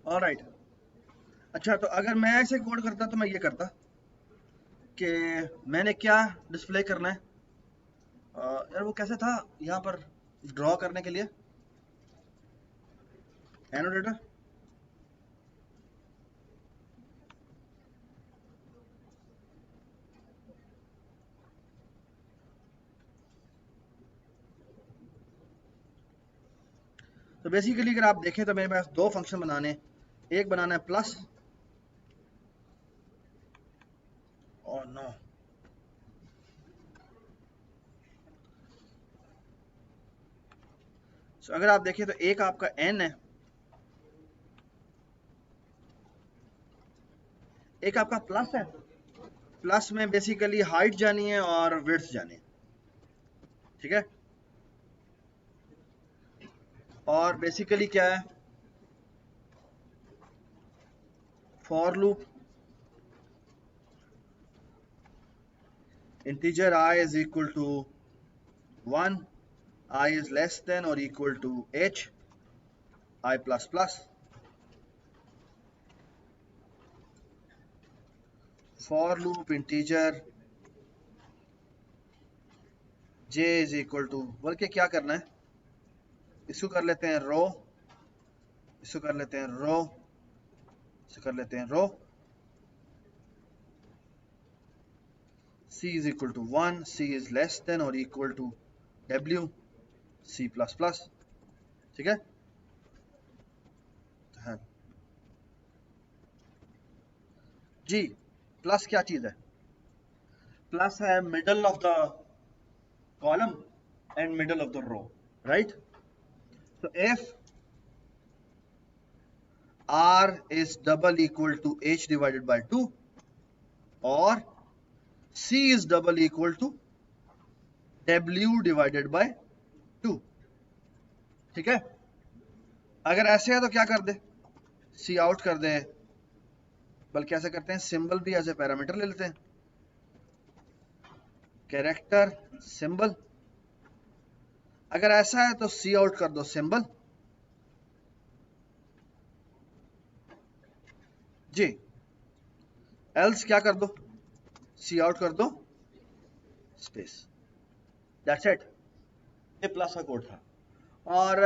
Alright. अच्छा, तो अगर मैं ऐसे कोड करता तो मैं ये करता कि मैंने क्या डिस्प्ले करना है। यार वो कैसे था यहाँ पर ड्रॉ करने के लिए एनोडेटर। तो बेसिकली अगर आप देखें तो मेरे पास दो फंक्शन बनाने हैं। एक बनाना है प्लस, और नो, so, अगर आप देखें तो एक आपका एन है, एक आपका प्लस है। प्लस में बेसिकली हाइट जानी है और विड्थ जानी है, ठीक है। और बेसिकली क्या है, for loop integer I is equal to 1, I is less than or equal to h, I plus plus. For loop integer j is equal to, बल्कि क्या करना है, इसको कर लेते हैं रो, इसको कर लेते हैं रो, इसको कर लेते हैं रो। c is equal to 1, c is less than or equal to w, c plus plus, ठीक है। हाँ जी, प्लस क्या चीज है, प्लस है middle of the column and middle of the row, right. So if r is double equal to h divided by 2 or c is double equal to w divided by 2, ठीक है। अगर ऐसे है तो क्या कर दे, सी आउट कर दे, बल्कि ऐसे करते हैं सिंबल भी एज ए पैरामीटर ले लेते हैं, कैरेक्टर सिंबल। अगर ऐसा है तो सी आउट कर दो सिंबल जी, एल्स क्या कर दो, सी आउट कर दो स्पेस, दैट्स इट। ये प्लस का कोड था। और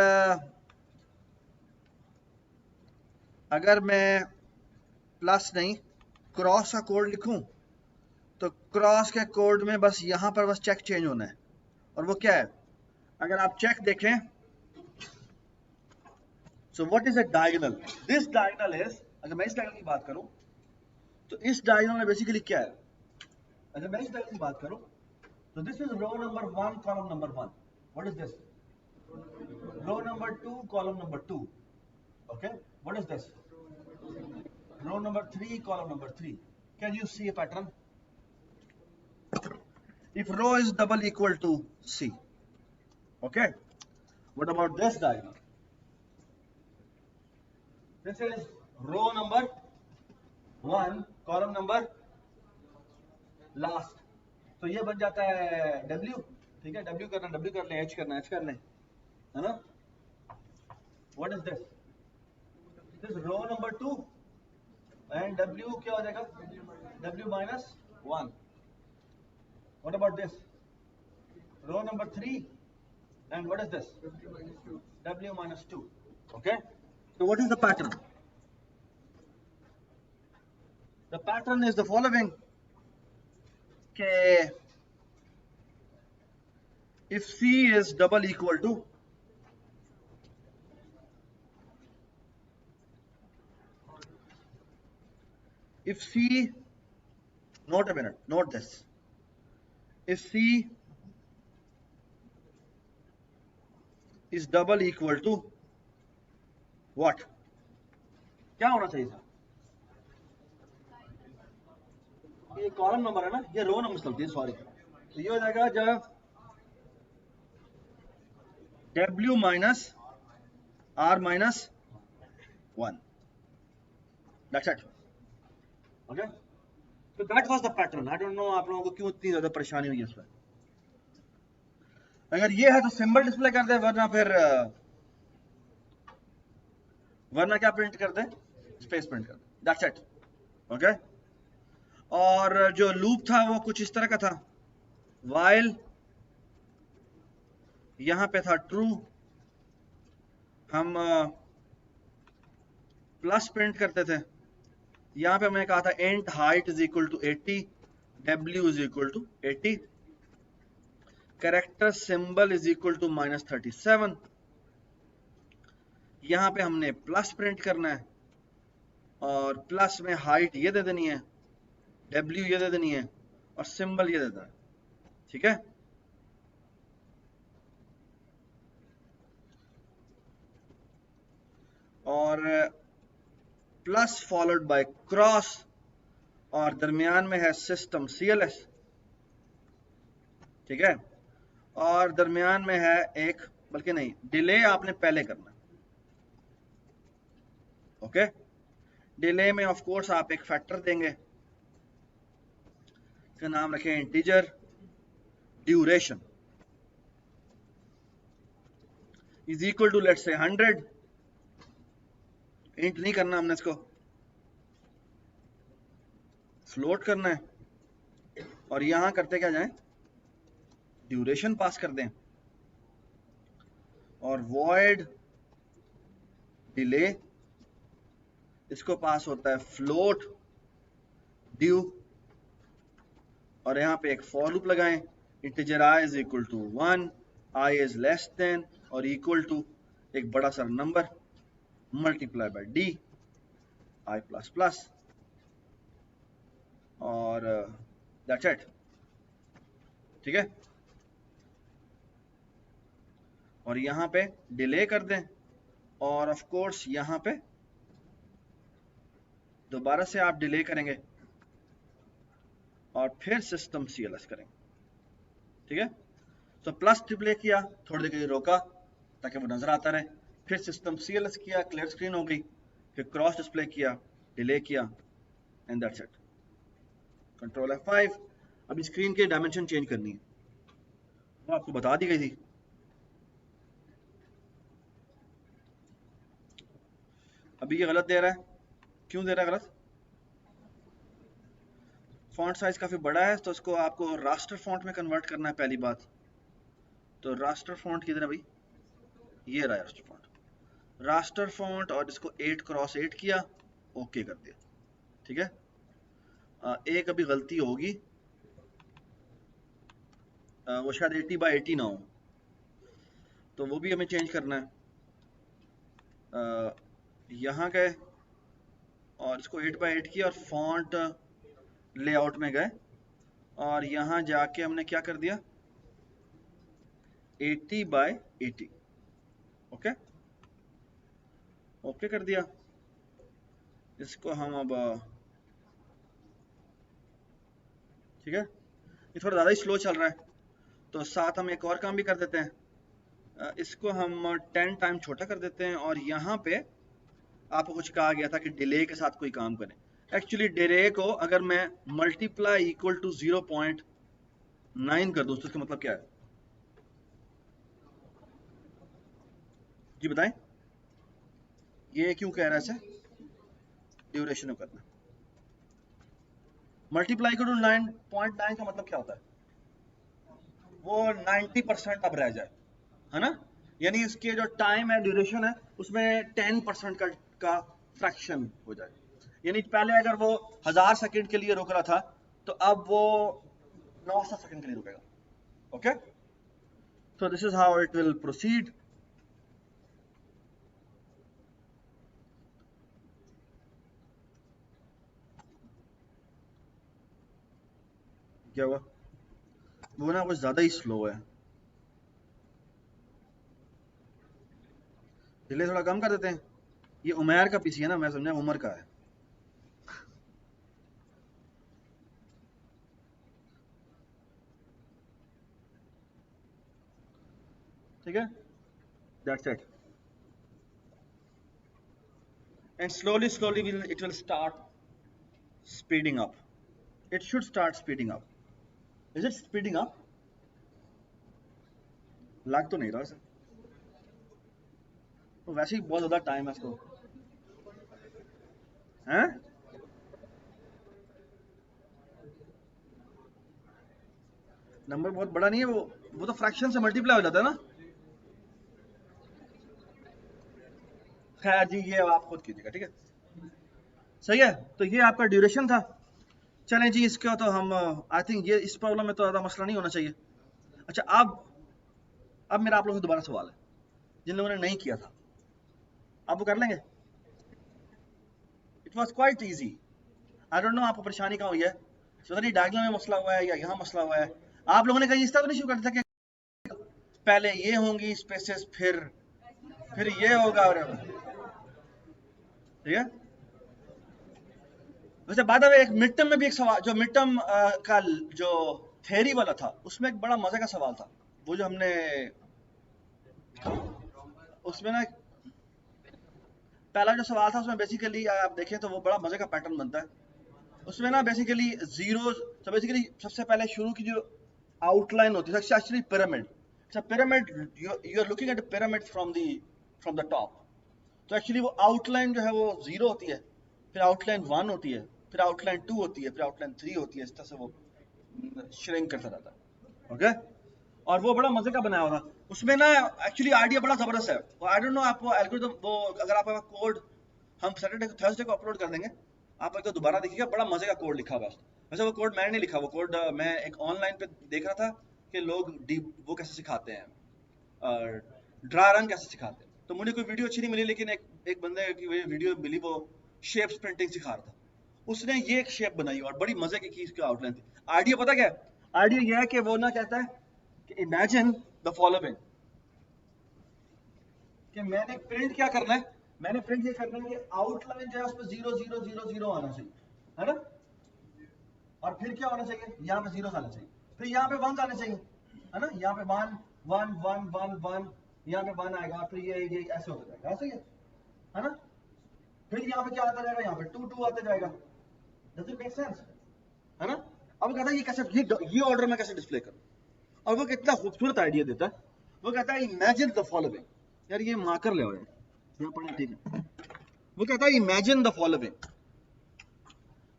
अगर मैं प्लस नहीं क्रॉस का कोड लिखूं तो क्रॉस के कोड में बस यहां पर बस चेक चेंज होना है, और वो क्या है, अगर आप चेक देखें, so what is a diagonal, this diagonal is, अगर मैं इस डायगोनल की बात करूं तो इस डायगोनल में बेसिकली क्या है, अगर मैं इस डायगोनल की बात करूं तो this is row number 1 column number 1, what is this, row number 2 column number 2, okay, what is this, row number 3 column number 3. Can you see a pattern? If row is double equal to c, okay, what about this diagonal, this is row number 1 column number last, तो ये बन जाता है w, ठीक है। w करना w कर लें, h करना h कर लें, है ना। what is this, this is row number 2 and w क्या हो जाएगा, w minus 1. what about this, row number 3 and what is this, w minus 2, okay. So what is the pattern, the pattern is the following, okay, if c is double equal to, if c, note a minute, note this, if c is double equal to what, क्या होना चाहिए था, ये column number है ना, ये रो number चलती है, सॉरी, तो ये हो जाएगा जब w minus r minus 1, that's it, okay. So that was the pattern. I don't know आप लोगों को क्यों इतनी ज्यादा परेशानी हुई है इसमें। अगर ये है तो सिंबल डिस्प्ले कर दे, वरना फिर वरना क्या प्रिंट कर दे, स्पेस प्रिंट कर दे, दैट्स इट। ओके, और जो लूप था वो कुछ इस तरह का था, while यहां पे था ट्रू, हम प्लस प्रिंट करते थे। यहां पे हमने कहा था int height is equal to 80, w is equal to 80, character symbol is equal to -37। यहां पे हमने प्लस प्रिंट करना है, और प्लस में हाइट ये दे देनी है, w ये दे देनी है, और सिंबल ये दे देना है। ठीक है, और प्लस फॉलोड बाय क्रॉस, और दरमियान में है सिस्टम CLS। ठीक है, और दरमियान में है एक, बल्कि नहीं, डिले आपने पहले करना। ओके, डिले में ऑफ कोर्स आप एक फैक्टर देंगे, इसका नाम रखें integer duration is equal to let's say 100। Int नहीं करना हमने, इसको फ्लोट करना है, और यहां करते क्या जाए, ड्यूरेशन पास कर दें, और वॉइड डिले, इसको पास होता है फ्लोट ड्यू, और यहां पे एक फॉर लूप लगाएं, integer i is equal to 1, i is less than और इक्वल टू एक बड़ा सा number multiply by d i plus plus, और दैट्स इट। ठीक है, और यहां पे डिले कर दें, और ऑफ कोर्स यहां पे दोबारा से आप डिले करेंगे, और फिर सिस्टम CLS करेंगे। ठीक है, तो प्लस डिस्प्ले किया, थोड़ी देर के लिए रोका ताकि वो नजर आता रहे, फिर सिस्टम CLS किया, क्लियर स्क्रीन हो गई, फिर क्रॉस डिस्प्ले किया, डिले किया, and that's it. Control F5। अभी स्क्रीन के डायमेंशन चेंज करनी है, वो आपको बता दी गई थी। अभी ये गलत दे रहा है, क्यों दे रहा है गलत? फॉन्ट साइज काफी बड़ा है, तो इसको आपको रास्टर फॉन्ट में कन्वर्ट करना है पहली बात। तो रास्टर फॉन्ट किधर है भाई, ये रहा रास्टर फॉन्ट, रास्टर फॉन्ट, और इसको 8x8 किया, ओके कर दिया। ठीक है, एक अभी गलती होगी, वो शायद 80x80 ना हो, तो वो भी हमें चेंज करना है। यहाँ गए और इसको 8x8 किया, और फॉन्ट लेआउट में गए, और यहाँ जाके हमने क्या कर दिया, 80x80। ओके, ओके कर दिया। इसको हम अब, ठीक है, ये थोड़ा ज़्यादा ही स्लो चल रहा है, तो साथ हम एक और काम भी कर देते हैं, इसको हम 10 टाइम छोटा कर देते हैं, और यहाँ पे आपको कुछ कहा गया था कि डिले के साथ कोई काम करें। एक्चुअली डिले को अगर मैं मल्टीप्लाई इक्वल टू 0.9 कर दूं, तो इसका मतलब क्या है जी, बताएं, ये क्यों कह रहा है ऐसे, ड्यूरेशन को करना, मल्टीप्लाई इक्वल टू 9.9 का मतलब क्या होता है, वो 90% अब रह जाए, है ना, यानी इसके जो टाइम है, ड्यूरेशन है, उसमें 10% का फ्रैक्शन हो जाए। यानी पहले अगर वो 1000 सेकंड के लिए रुक रहा था, तो अब वो 900 सेकंड के लिए रुकेगा। Okay, so this is how it will proceed। क्या हुआ, वो ना कुछ ज्यादा ही स्लो है, डिले थोड़ा कम कर देते हैं। ये उमर का पीसी है ना, मैं समझा उमर का है। ठीक है, that's it, and slowly slowly it will start speeding up, it should start speeding up. Is it speeding up? लग तो नहीं रहा सर, तो वैसे ही बहुत ज्यादा टाइम है इसको। हैं? नंबर बहुत बड़ा नहीं है वो तो फ्रैक्शन से मल्टीप्लाई हो जाता है ना। खैर जी ये आप खुद कीजिएगा, ठीक है। सही है, तो ये आपका ड्यूरेशन था। चलें जी, इसका तो हम आई थिंक ये इस प्रॉब्लम में तो ज़्यादा मसला नहीं होना चाहिए। अच्छा, अब मेरा आप लोगों से दोबारा सवाल है, जिन लोगों ने नहीं किया था आप वो कर लेंगे? It was quite easy. I don't know आपको परेशानी कहाँ हुई है, पता नहीं डायग्राम में मसला हुआ है या यहाँ मसला हुआ है। आप लोगों ने कहीं इस तरह तो नहीं शुरू कर दिया कि पहले ये होंगी स्पेसेस, फिर ये होगा, और ठीक है। वैसे बाद में एक मिड टर्म में भी एक सवाल, जो मिड टर्म का जो थ्योरी वाला था, उसमें एक बड़ा मजे का सवाल था, वो जो हमने उसमें ना पहला जो सवाल था उसमें बेसिकली आप देखें तो वो बड़ा मजे का पैटर्न बनता है। उसमें ना बेसिकली जीरो, तो बेसिकली सबसे पहले शुरू की जो आउटलाइन होती है actually pyramid, pyramid you are looking at pyramid from the top. तो एक्चुअली वो आउटलाइन जो है वो जीरो होती है, फिर आउटलाइन वन होती है, फिर आउटलाइन टू होती है, फिर आउटलाइन थ्री होती है, इस तरह से वो श्रिंक करता रहता है। ओके, और वो बड़ा मजे का बनाया हुआ था। उसमें ना एक्चुअली आइडिया बड़ा जबरदस्त है। आई डोंट नो आप वो एल्गोरिथम, वो अगर आपका कोड हम सैटरडे थर्सडे को अपलोड कर देंगे, आप एक दोबारा देखिएगा, बड़ा मजे का कोड लिखा हुआ है। वैसे वो कोड मैंने नहीं लिखा, वो कोड मैं एक ऑनलाइन पे देख रहा था कि लोग वो कैसे सिखाते हैं, ड्रा रन कैसे सिखाते हैं। तो मुझे कोई वीडियो अच्छी नहीं मिली, लेकिन एक बंदे की वीडियो मिली, वो शेप्स प्रिंटिंग सिखा रहा था। उसने ये एक शेप बनाई और बड़ी मजे की इसकी आउटलाइन थी। आइडिया पता क्या है? आइडिया यह है कि वो ना कहता है कि इमेजिन द फॉलोइंग, कि मैंने प्रिंट क्या करना है, मैंने प्रिंट ये करना है कि आउटलाइन जो है उसमें 0 0 0 0 आना चाहिए, है ना। और फिर क्या होना चाहिए, यहाँ पे जीरो आना चाहिए, फिर यहाँ पे वन आने चाहिए, है ना। यहाँ पे one one one one one, यहाँ पे वन आएगा, फिर ये ऐसे होता जाएगा, ऐसे ही है ना। फिर यहाँ पे क्या आता जाएगा, यहाँ पे टू टू आता जाएगा। डज इट मेक सेंस, है ना। अब कहता है ये कैसे, ये ऑर्डर में कैसे डिस्प्ले करूं। और वो कितना खूबसूरत आइडिया देता है। वो कहता है इमेजिन द फॉलोइंग, यार ये मार्कर ले आओ यार, यहाँ पढ़े, ठीक है। वो कहता है इमेजिन द फॉलोइंग,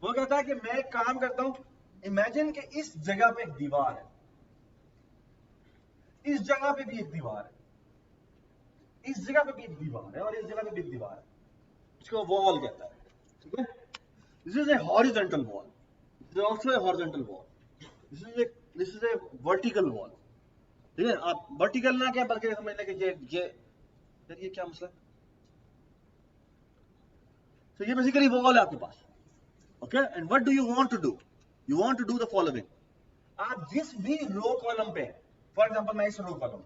वो कहता है कि मैं एक काम करता हूं, इमेजिन कि इस जगह पे एक दीवार है, इस जगह पे भी एक दीवार है, इस जगह पे भी एक दीवार है, और इस जगह पे भी एक दीवार है। इसको वॉल कहता है, ठीक है। This is a horizontal wall, this is also a horizontal wall, this is a vertical wall, ठीक है। आप वर्टिकल ना क्या बल्कि समझ लें कि ये क्या मसला है। तो ये बेसिकली वॉल है आपके पास, okay. And what do you want to do, you want to do the following. आप जिस भी रो कॉलम पे, फॉर एग्जांपल मैं इस रो कॉलम,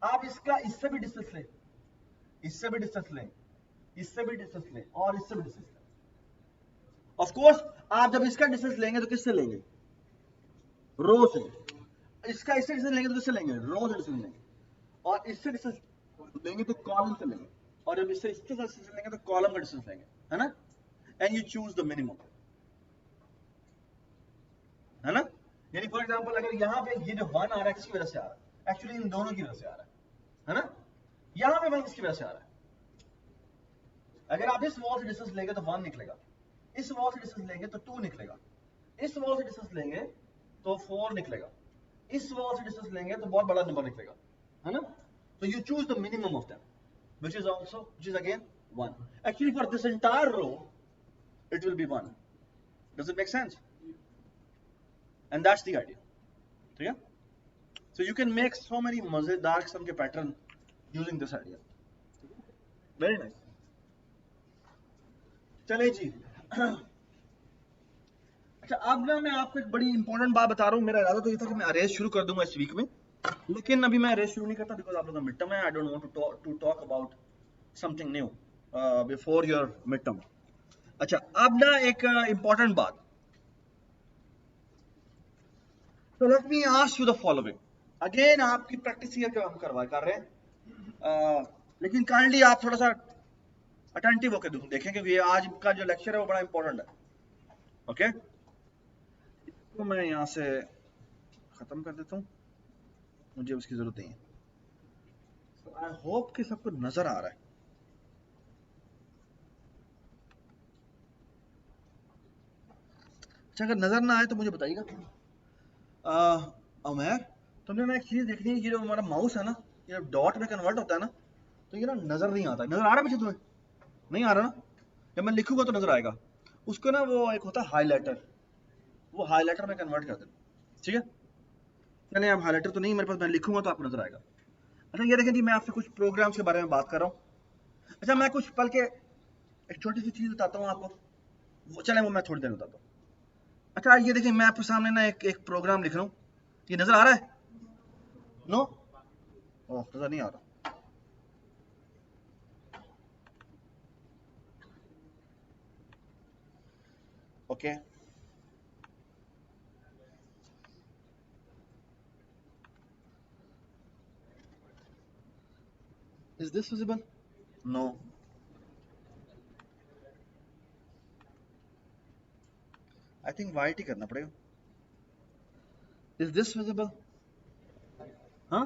आप इसका इससे भी डिस्टेंस लें, इससे भी डिस्टेंस लें, इससे भी डिस्टेंस लें, और इससे भी डिस्टेंस लें। ऑफ कोर्स आप जब इसका डिस्टेंस लेंगे तो किससे लेंगे, रो से। इसका इससे डिस्टेंस लेंगे तो किससे लेंगे, रो से डिस्टेंस लेंगे। और इससे डिस्टेंस लेंगे तो कॉलम से लेंगे। और जब इससे डिस्टेंस लेंगे तो कॉलम का डिस्टेंस लेंगे, है ना। And you choose the minimum, है ना। यानी फॉर एग्जांपल अगर यहाँ पे ये जो वन आ रहा है किसकी वजह से आ रहा है, एक्चुअली इन दोनों की वजह से आ रहा है ना। यहाँ पे वन किसकी वजह से आ रहा है, अगर आप इस वॉल से डिस्टेंस लेंगे तो वन निकलेगा, इस वॉल से डिस्टेंस लेंगे तो टू निकलेगा, इस वॉल से डिस्टेंस लेंगे तो फोर निकलेगा, इस वॉल से डिस्टेंस लेंगे तो बहुत बड़ा नंबर निकलेगा, है ना। तो you choose the minimum of them, which is again 1. Actually, for this entire row, it will be 1. Does it make sense? And that's the idea. ठीक है? So you can make so many मजेदार किस्म के pattern using this idea. Very nice. चले जी। अच्छा, अब ना मैं आपको एक बड़ी इंपॉर्टेंट बात बता रहा हूँ। मेरा इरादा तो ये था कि मैं अरेज शुरू कर दूंगा इस वीक में, लेकिन अभी मैं अरेज शुरू नहीं करता बिकॉज आप लोगों का मिड टर्म है। I don't want to talk about something new before your mid term. अच्छा, अब ना एक इंपॉर्टेंट बात, तो let me ask you the following again. आपकी प्रैक्टिस ये हम कर रहे हैं, लेकिन काइंडली आप थोड़ा सा अटेंटिव होकर देखें कि ये आज का जो लेक्चर है वो बड़ा इंपॉर्टेंट है, ओके। तो मैं यहाँ से खत्म कर देता हूँ, मुझे उसकी जरूरत नहीं है। आई होप कि सबको नजर आ रहा है। अच्छा अगर नजर ना आए तो मुझे बताइएगा। अमर, तुमने ना एक चीज देखनी है, ये जो हमारा माउस है ना, ये डॉट में कन्वर्ट होता है ना, तो ये ना नजर नहीं आता। नजर आ रहा है पीछे तुम्हें? नहीं आ रहा ना? जब मैं लिखूंगा तो नजर आएगा। उसको ना वो एक होता है हाईलाइटर, वो हाईलाइटर में कन्वर्ट कर देना, ठीक है? चलिए अब हाईलाइटर तो नहीं मेरे पास, मैं लिखूंगा तो आपको नजर आएगा। अच्छा ये देखें जी, मैं आपसे कुछ प्रोग्राम्स के बारे में बात कर रहा हूँ। अच्छा मैं कुछ पल के एक छोटी सी चीज बताता हूँ आपको, वो चले वो मैं थोड़ी देर में बताता हूँ। अच्छा ये देखिए, मैं आपके सामने ना एक एक प्रोग्राम लिख रहा हूँ, ये नजर आ रहा है? नो, ओह नजर नहीं आ रहा। Okay is this visible? No, I think white ही करना पड़ेगा। Is this visible? हाँ,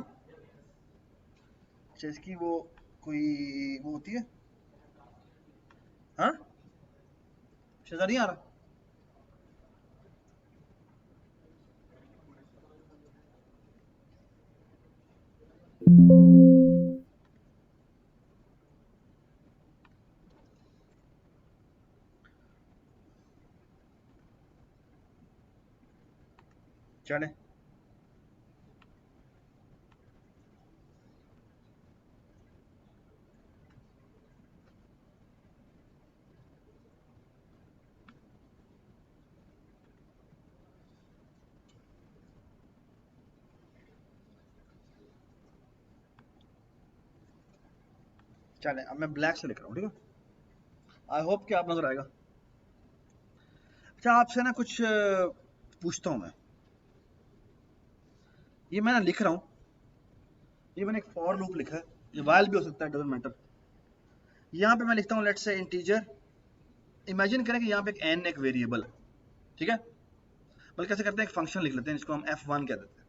अच्छा इसकी वो कोई वो होती है, हाँ नजर नहीं आ रहा। चले चले, अब मैं ब्लैक से लिख रहा हूँ, ठीक है? आई होप कि आप नजर आएगा। अच्छा आपसे ना कुछ पूछता हूँ मैं, ये मैं ना लिख रहा हूँ, ये मैंने एक फॉर लूप लिखा है, ये वाइल भी हो सकता है, डजंट मैटर। यहाँ पे मैं लिखता हूँ लेट्स से इंटीजर, इमेजिन करें कि यहाँ पे एक n एक वेरिएबल, ठीक है? बल्कि कैसे करते हैं, एक फंक्शन लिख लेते हैं जिसको हम f1 कह देते हैं,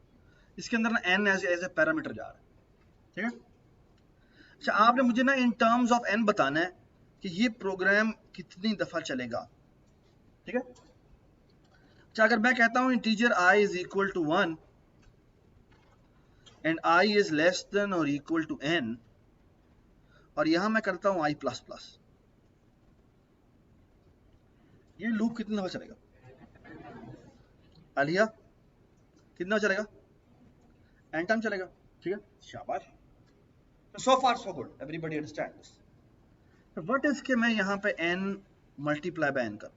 इसके अंदर ना n एज ए पैरामीटर जा रहा है, ठीक है? अच्छा आपने मुझे ना इन टर्म्स ऑफ n बताना है कि ये प्रोग्राम कितनी दफा चलेगा, ठीक है? अच्छा अगर मैं कहता हूँ integer i is equal to 1 and i is less than और इक्वल टू n, और यहां मैं करता हूं i प्लस प्लस, ये लूप कितनी दफा चलेगा? आलिया कितना चलेगा? एन टाइम चलेगा, ठीक है? शाबाश, so far so good, everybody understand this. What is के मैं यहाँ पे n मल्टीप्लाई बाय n कर,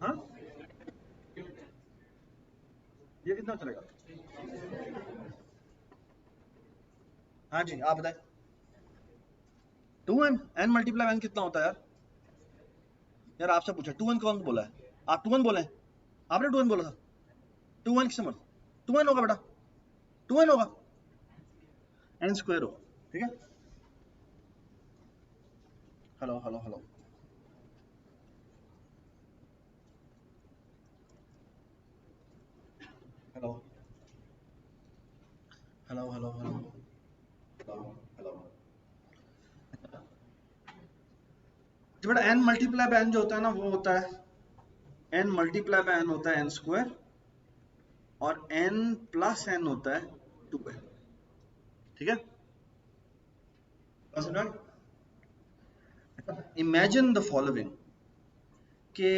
हाँ ये कितना चलेगा? हाँ जी आप बताएं। 2n, n multiply by n कितना होता है यार? यार आपसे पूछा 2n कौन बोला है? आप 2n बोले, आपने 2n बोला था। 2n किससे मत, 2n होगा बेटा, 2n होगा, n स्क्वायर होगा, ठीक है? Hello hello hello hello hello hello hello hello hello. जो बेटा n मल्टीप्लाई बाय n जो होता है ना, वो होता है n मल्टीप्लाई बाय n होता है n स्क्वायर, और n प्लस n होता है 2n, ठीक है? इमेजिन द फॉलोइंग कि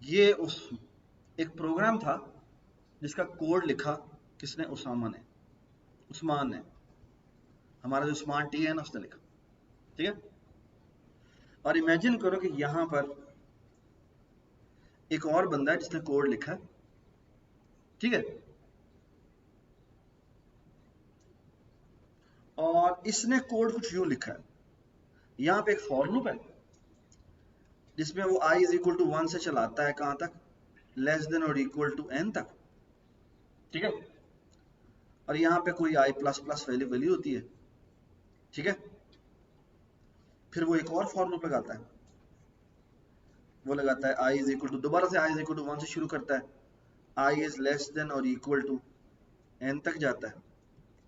ये उस एक प्रोग्राम था जिसका कोड लिखा किसने? उसामा ने, उस्मान ने, हमारा जो उस्मान टी है ना उसने लिखा, ठीक है? और इमेजिन करो कि यहां पर एक और बंदा है जिसने कोड लिखा है, ठीक है? और इसने कोड कुछ यूं लिखा है, यहां पे एक फॉर लूप है जिसमें वो i इज इक्वल टू 1 से चलाता है कहां तक? लेस देन और इक्वल टू n तक, ठीक है? और यहाँ पे कोई i plus plus value value होती है, ठीक है? फिर वो एक और फॉर लूप लगाता है, वो लगाता है i इज इक्वल टू, दोबारा से i इज इक्वल टू 1 से शुरू करता है, i इज लेस देन और इक्वल टू n तक जाता है,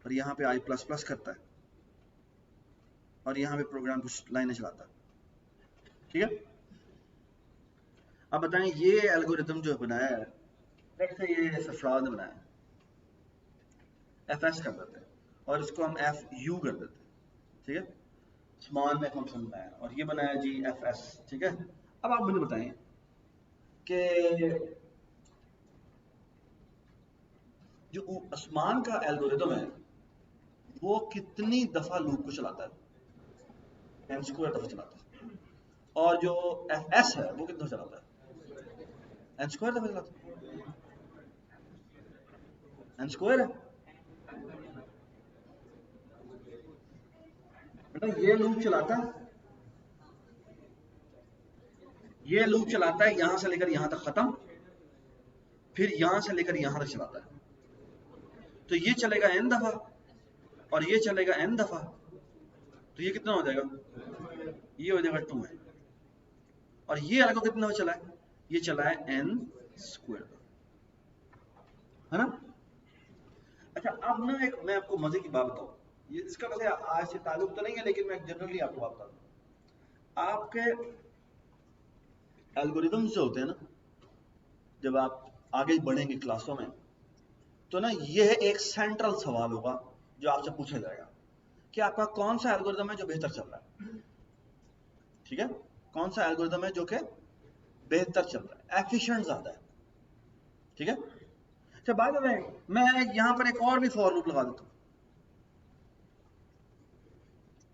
और यहाँ पे i प्लस प्लस करता है, और यहाँ पे प्रोग्राम कुछ लाइनें चलाता है, ठीक है। अब बताएं ये एल्गोरिथम जो बनाया है, लेट्स से ये सरफराज ने बनाया, fs कर देते हैं और इसको हम fu कर देते हैं, ठीक है। स्मॉल में फंक्शन बनाया और ये बनाया जी fs, ठीक है। अब आप मुझे बताएं कि जो उस्मान का एल्गोरिथम है वो कितनी दफा लूप को चलाता है, n स्क्वायर दफा चलाता है, और जो fs है वो कितना चलाता है, n स्क्वायर दफा चलाता है, n स्क्वायर है बेटा। ये लूप चलाता है, ये लूप चलाता है यहां से लेकर यहां तक खत्म, फिर यहां से लेकर यहां तक चलाता है। तो ये चलेगा n दफा और ये चलेगा n दफा, तो ये कितना हो जाएगा, ये हो जाएगा 2n। और ये अलग कितना चला है, ये चला है n स्क्वायर, है ना। अच्छा अब ना एक मैं आपको मजे की बात बताऊं, ये इसका वैसे आज से ताल्लुक तो नहीं है लेकिन मैं जनरली आपको बात बता दूं। आपके एल्गोरिथम्स जो होते हैं ना, जब आप आगे बढ़ेंगे क्लासों में, तो ना ये एक सेंट्रल सवाल होगा जो आपसे पूछा जाएगा कि आपका कौन सा एल्गोरिथम है जो बेहतर चल रहा है, ठीक है। कौन सा एल्गोरिथम है जो कि बेहतर चल रहा है, एफिशिएंट ज्यादा है, ठीक है। अच्छा बात है, मैं यहां पर एक और भी फॉर लूप लगा देता हूं,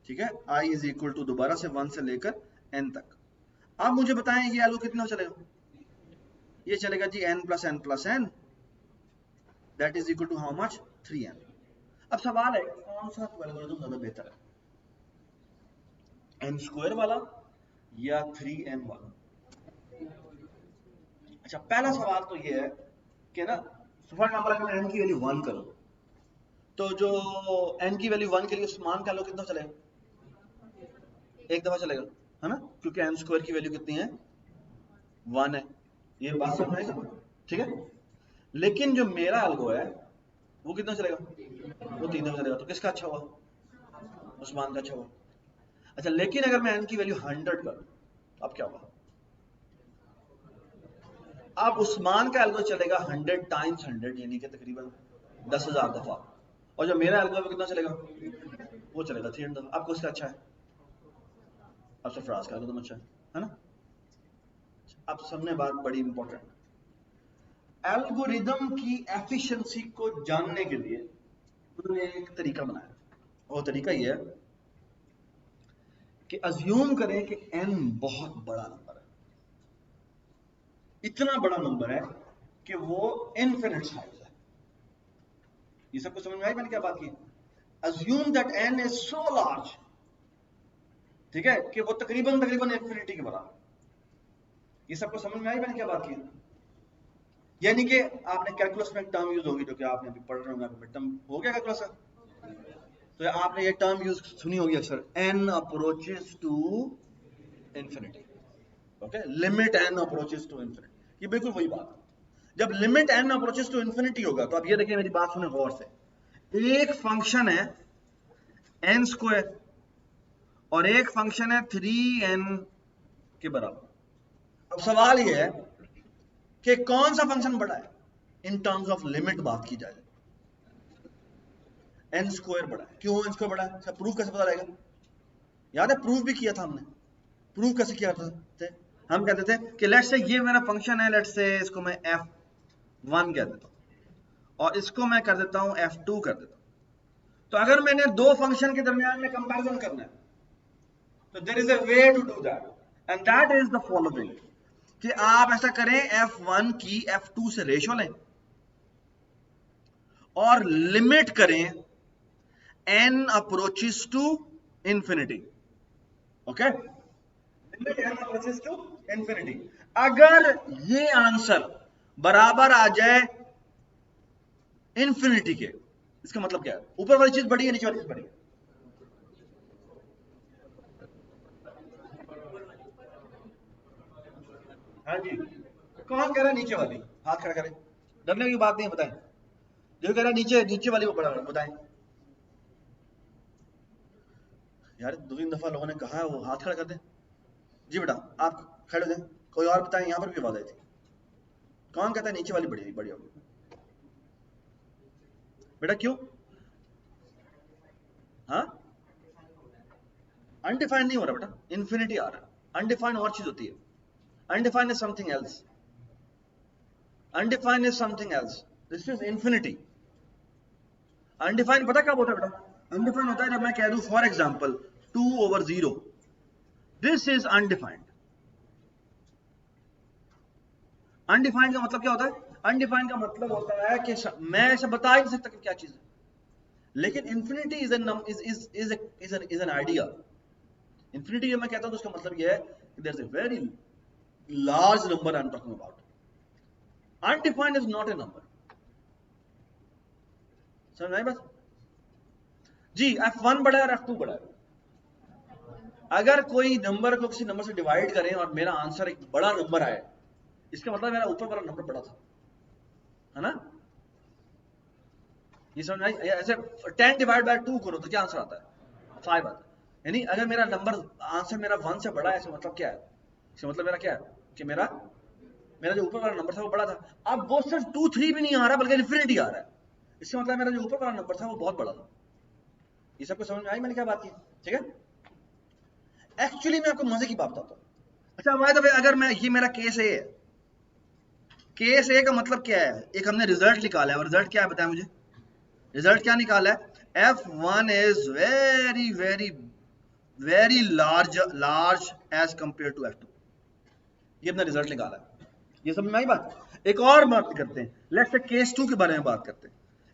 ठीक है। i इज इक्वल टू दोबारा से 1 से लेकर n तक। आप मुझे बताएं ये एल्गो कितना चलेगा, ये चलेगा जी n plus n plus n, that is equal to how much, 3n। अब सवाल है कौन सा एल्गोरिथम ज्यादा बेहतर है, n स्क्वायर वाला या 3n वाला। अच्छा पहला सवाल तो ये है कि ना, फॉर एग्जांपल अगर मैं n की वैल्यू 1 करूं तो जो n की वैल्यू 1 के लिए मान का लो कितना चलेगा, एक दफा चलेगा, है ना, क्योंकि n स्क्वायर की वैल्यू कितनी है, 1 है। ये बात समझ में आई, ठीक है। लेकिन जो मेरा एल्गो है वो कितना चलेगा, वो 3 दफा चलेगा। तो किसका अच्छा हुआ, उस्मान का अच्छा हुआ। अच्छा लेकिन अगर मैं n की वैल्यू 100 करूं अब क्या होगा, अब उस्मान का एल्गो चलेगा 100 टाइम्स 100 यानी कि तकरीबन 10,000 दफा, और जो मेरा एल्गो कितना चलेगा, वो चलेगा 300 दफा। आपको उसका अच्छा है, अब सरफराज का एल्गो अच्छा है ना। अब सबने बात बड़ी इंपॉर्टेंट, एल्गोरिदम की एफिशिएंसी को जानने के लिए उन्होंने एक तरीका बनाया, वो तरीका ये है कि अज्यूम करें कि n बहुत बड़ा नंबर है, इतना बड़ा नंबर है कि वो इनफिनिट साइज है। ये सबको समझ में आई मैंने क्या बात की, assume that n is so large, ठीक है, कि वो तकरीबन तकरीबन इनफिनिटी के बराबर। ये सबको समझ में आई मैंने क्या बात की, यानी कि आपने कैलकुलस में एक टर्म यूज होगी जो कि आपने अभी पढ़ रहे होंगे, आपको टर्म हो गया कैलकुलस का, तो आपने ये टर्म यूज सुनी होगी अक्सर, n approaches to infinity, okay, limit n approaches to infinity. ये बिल्कुल वही बात है, जब limit n approaches to infinity होगा तो अब ये देखिए मेरी बात सुने गौर से, एक फंक्शन है n स्क्वायर और एक फंक्शन है 3n के बराबर। अब सवाल ये है कि कौन सा फंक्शन बड़ा है इन टर्म्स ऑफ लिमिट बात की जाए, n स्क्वायर बड़ा है। क्यों n स्क्वायर बड़ा है, इसका प्रूफ कैसे पता लगेगा, याद है प्रूफ भी किया था हमने, प्रूफ कैसे किया थे, हम कहते थे कि लेट्स से ये मेरा फंक्शन है, लेट्स से इसको मैं f1 कह देता हूं और इसको मैं कर देता हूं f2 कर देता हूं। तो अगर मैंने दो फंक्शन के दरमियान में कंपैरिजन करना है तो there is a way to do that and that is the following, कि आप ऐसा करें f1 की f2 से रेशो लें और लिमिट करें n approaches to infinity, okay, limit n approaches to infinity. अगर ये आंसर बराबर आ जाए इंफिनिटी के, इसका मतलब क्या है, ऊपर वाली चीज बड़ी है नीचे वाली चीज बड़ी है, हाँ जी, कौन कह रहा है नीचे वाली, हाथ खड़ा करें, डरने की बात नहीं है, बताएं जो कह रहा है नीचे नीचे वाली वो बड़ा बताएं, यार 2-3 दफा लोगों ने कहा है, वो हाथ खड़ा कर दें। जी बेटा आप खड़े हो जाएं। कोई और बताएं, यहाँ पर भी आवाज आई थी। कौन कहता है नीचे वाली बड़ी बड़ी होगी? बेटा क्यों? हाँ, अनडिफाइंड नहीं हो रहा बेटा, इन्फिनिटी आ रहा है। अनडिफाइंड और चीज होती है, undefined is something else, undefined is something else, this is infinity. Undefined पता कब होता है बेटा? अनडिफाइंड होता है जब मैं कह दूं for example 2/0, this is undefined. Undefined का मतलब क्या होता है? अनडिफाइंड का मतलब होता है कि मैं ऐसे बता ही नहीं सकता कि क्या चीज है। लेकिन infinity is an idea. Infinity जब मैं कहता हूं तो उसका मतलब यह है कि there is a very large number I am talking about. Undefined is not a number. समझ आई बात? जी f1 बड़ा है और f2 बड़ा है। अगर कोई नंबर को किसी नंबर से डिवाइड करें और मेरा आंसर एक बड़ा नंबर आए, इसका मतलब मेरा ऊपर वाला नंबर बड़ा था, है ना? ये समझ आई? ऐसे 10 डिवाइड बाय 2 करो तो क्या आंसर आता है? 5 आता है। यानी अगर मेरा नंबर आंसर मेरा 1 से बड़ा है, इसका मतलब क्या है? इसका मतलब मेरा क्या है कि मेरा जो ऊपर वाला नंबर था वो बड़ा था। अब वो सिर्फ 2 3 भी नहीं आ रहा बल्कि इन्फिनिटी आ रहा है। इसका मतलब मेरा जो ऊपर वाला नंबर था वो बहुत बड़ा था। ये सबको समझ में आई मैंने क्या बात की? ठीक है। एक्चुअली मैं आपको मजे की बात बताता हूँ। अच्छा भाई, तो अगर मैं ये मेरा केस ए है, केस ए का मतलब क्या है? एक हमने रिजल्ट निकाला है, और रिजल्ट क्या है बताएं मुझे? रिजल्ट क्या निकाला है? f1 is very very very large as compare to f2। ये अपना रिजल्ट निकाला है। ये समझ में आई बात? एक और बात करते हैं, लेट्स से केस 2 के बारे में बात करते हैं।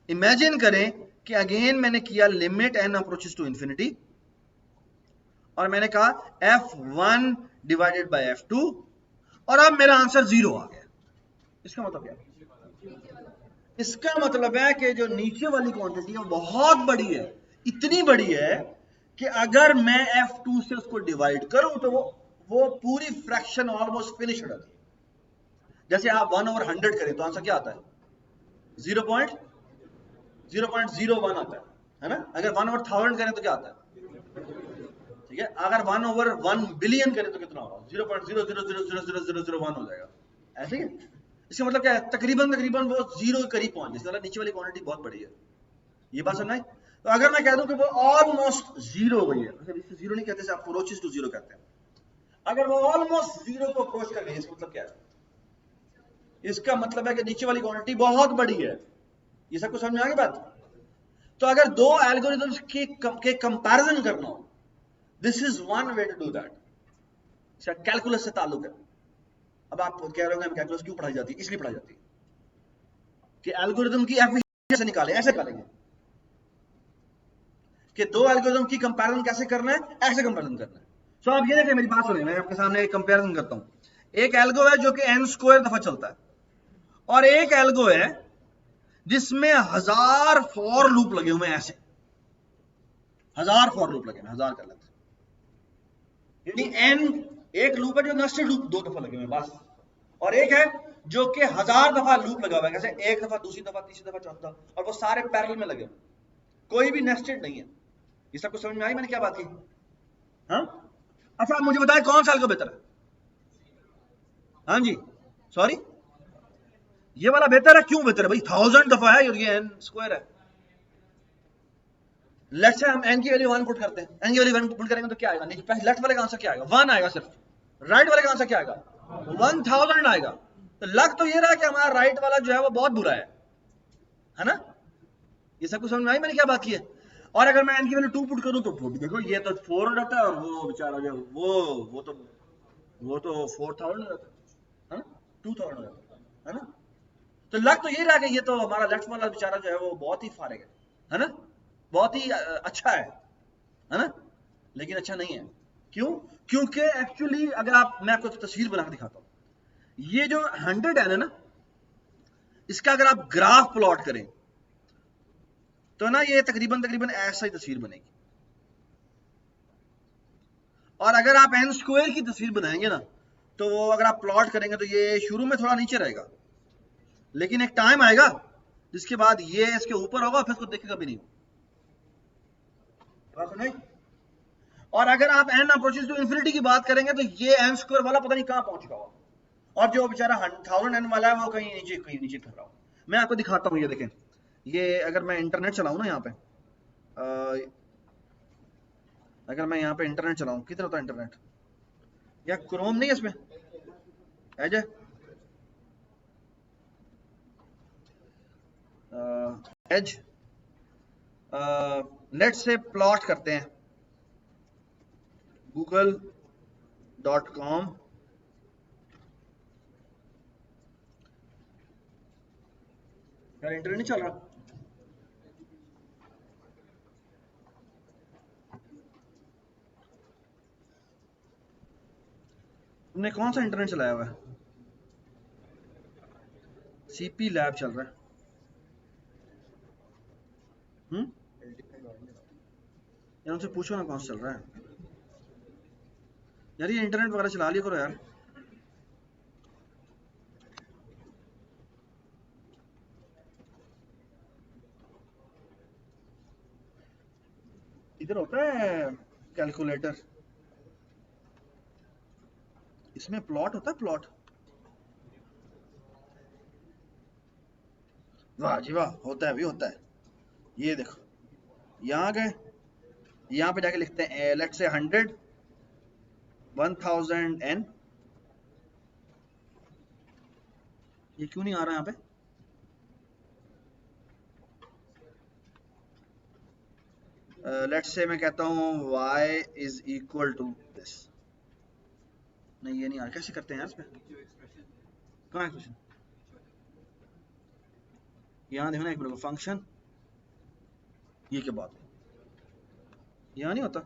इमेजिन करें कि अगेन मैंने किया limit n approaches to infinity, और मैंने कहा f1 डिवाइडेड बाय f2, और अब मेरा आंसर 0 आ गया। इसका मतलब क्या है? इसका मतलब है कि जो नीचे वाली क्वांटिटी है वो बहुत बड़ी है, इतनी बड़ी है कि अगर मैं f2 से उसको डिवाइड करूं तो वो पूरी फ्रैक्शन ऑलमोस्ट फिनिश हो जाती है। जैसे आप 1/100 करें तो आंसर क्या आता है? 0.01 आता है ना? अगर 1/1000 करें तो क्या आता है? ठीक है। अगर 1/1 बिलियन करें तो कितना होगा? 0.0000001 हो जाएगा। ऐसे ही इसका मतलब क्या है? तकरीबन वो 0 के करीब पहुंच जाए। नीचे वाली क्वांटिटी बहुत बड़ी है। ये बात समझ? तो अगर मैं कह दूं कि वो ऑलमोस्ट 0 हो गई है, मतलब इसको 0 नहीं कहते, आप अप्रोचेस टू 0 कहते हैं। अगर वो ऑलमोस्ट 0 को अप्रोच कर रही है, इसका मतलब क्या है? इसका मतलब है कि नीचे वाली क्वांटिटी बहुत बड़ी है। ये सबको समझ में आ गई बात? तो अगर दो एल्गोरिथम्स के कंपैरिजन करना हो, this is one way to do that. Calculus से ताल्लुक है। अब आप कह रहे हो कैलकुलस क्यों पढ़ाई जाती है? इसलिए पढ़ाई जाती है कि एल्गोरिथम की एफिशिएंसी निकाले। ऐसे निकालेंगे कि दो एल्गोरिथम की कंपैरिजन कैसे करना है, ऐसे कंपैरिजन करना है। सो आप ये देखें, मेरी बात सुनिए, मैं आपके सामने एक कंपैरिजन करता हूं। एक एल्गो है जो कि n² दफा चलता है, और एक एल्गो है जिसमें 1000 फॉर लूप लगे हुए हैं। ऐसे 1000 फॉर लूप लगे हैं, 1000 कर लेते हैं। यानी n एक लूप है जो नेस्टेड लूप 2 दफा लगे हुए हैं बस, और एक है जो कि 1000 दफा लूप लगा हुआ है। कैसे? एक दफा, दूसरी दफा, तीसरी दफा, चौथा, और वो सारे पैरेलल में लगे हुए, कोई भी नेस्टेड नहीं है। ये सबको समझ में आई मैंने क्या बात की? हाँ? अच्छा आप मुझे बताएं कौन सा एल्गो बेहतर है? हाँ जी, सॉरी, ये वाला बेहतर है। क्यों बेहतर है भाई? 1000 दफा है और ये n² है। लेट्स से हम n की वैल्यू 1 पुट करते हैं। n की वैल्यू 1 पुट करेंगे तो क्या आएगा? नीचे लेफ्ट वाले का आंसर क्या आएगा? 1 आएगा सिर्फ। राइट वाले का आंसर क्या आएगा? 1000 आएगा। तो लग तो ये रहा कि हमारा राइट वाला जो है वो बहुत बुरा है ना? ये सब कुछ समझ में आई मैंने क्या बात की है? और अगर मैं n की वैल्यू 2 पुट करूं तो देखो ये तो 4 हो जाता है, और वो बेचारा जो वो तो 4000 हो जाता है ना? 2000 हो जाता है ना? तो लग तो ये रहा कि ये तो हमारा लेफ्ट वाला बेचारा जो है वो बहुत ही फारिग है ना? बहुत ही अच्छा है ना? लेकिन अच्छा नहीं है। क्यों? क्योंकि एक्चुअली अगर मैं आपको तस्वीर बनाकर दिखाता हूं, ये जो 100 है ना, इसका अगर आप ग्राफ प्लॉट करें तो ना ये तकरीबन ऐसा ही तस्वीर बनेगी। और अगर आप n² की तस्वीर बनाएंगे ना, तो वो अगर आप प्लॉट करेंगे तो ये शुरू में थोड़ा नीचे रहेगा, लेकिन एक टाइम आएगा जिसके बाद ये इसके ऊपर होगा, फिर इसको देखेगा भी नहीं। बात सुनाई? और अगर आप n अप्रोचेस टू इन्फिनिटी की बात करेंगे तो ये n स्क्वायर वाला पता नहीं कहां पहुंच गया होगा, और जो बेचारा 1000n वाला है वो कहीं नीचे कर रहा हो। मैं आपको दिखाता हूँ, ये देखें, ये अगर मैं इंटरनेट चलाऊं ना यहाँ पे, अगर मैं यहाँ पे इंटरनेट चलाऊं, किधर होता है इंटरनेट, या क्रोम नहीं है इसमें, Edge Edge let's say plot करते हैं google.com, यार इंटरनेट नहीं चल रहा, तुमने कौन सा इंटरनेट चलाया हुआ है? सीपी लैब चल रहा है। यार उनसे पूछो ना कौन सा चल रहा है। यार ये इंटरनेट वगैरह चला लिया करो यार। इधर होता है कैलकुलेटर, इसमें प्लॉट होता है, प्लॉट। वाह जी वाह, होता है भी होता है। ये देखो, यहाँ गए, यहाँ पे जाके लिखते हैं लेट से 100 1000n, ये क्यों नहीं आ रहा यहाँ पे? लेट्स से मैं कहता हूँ y is equal to this. नहीं ये नहीं आ रहा, कैसे करते हैं यार इसमें? कहाँ है क्वेश्चन? यहाँ देखो ना एक मिनट, फंक्शन, ये क्या बात है, यहाँ नहीं होता।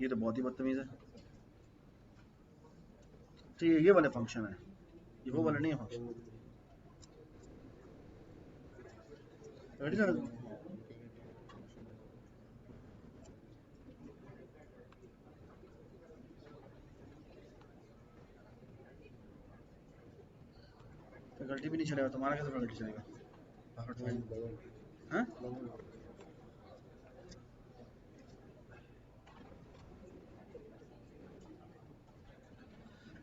ये तो बहुत ही बदतमीज है। तो ये वाले फंक्शन है, ये वो वाले नहीं है फंक्शन। तो गलती भी नहीं चलेगा, तुम्हारा कैसे गलती चलेगा? हाँ?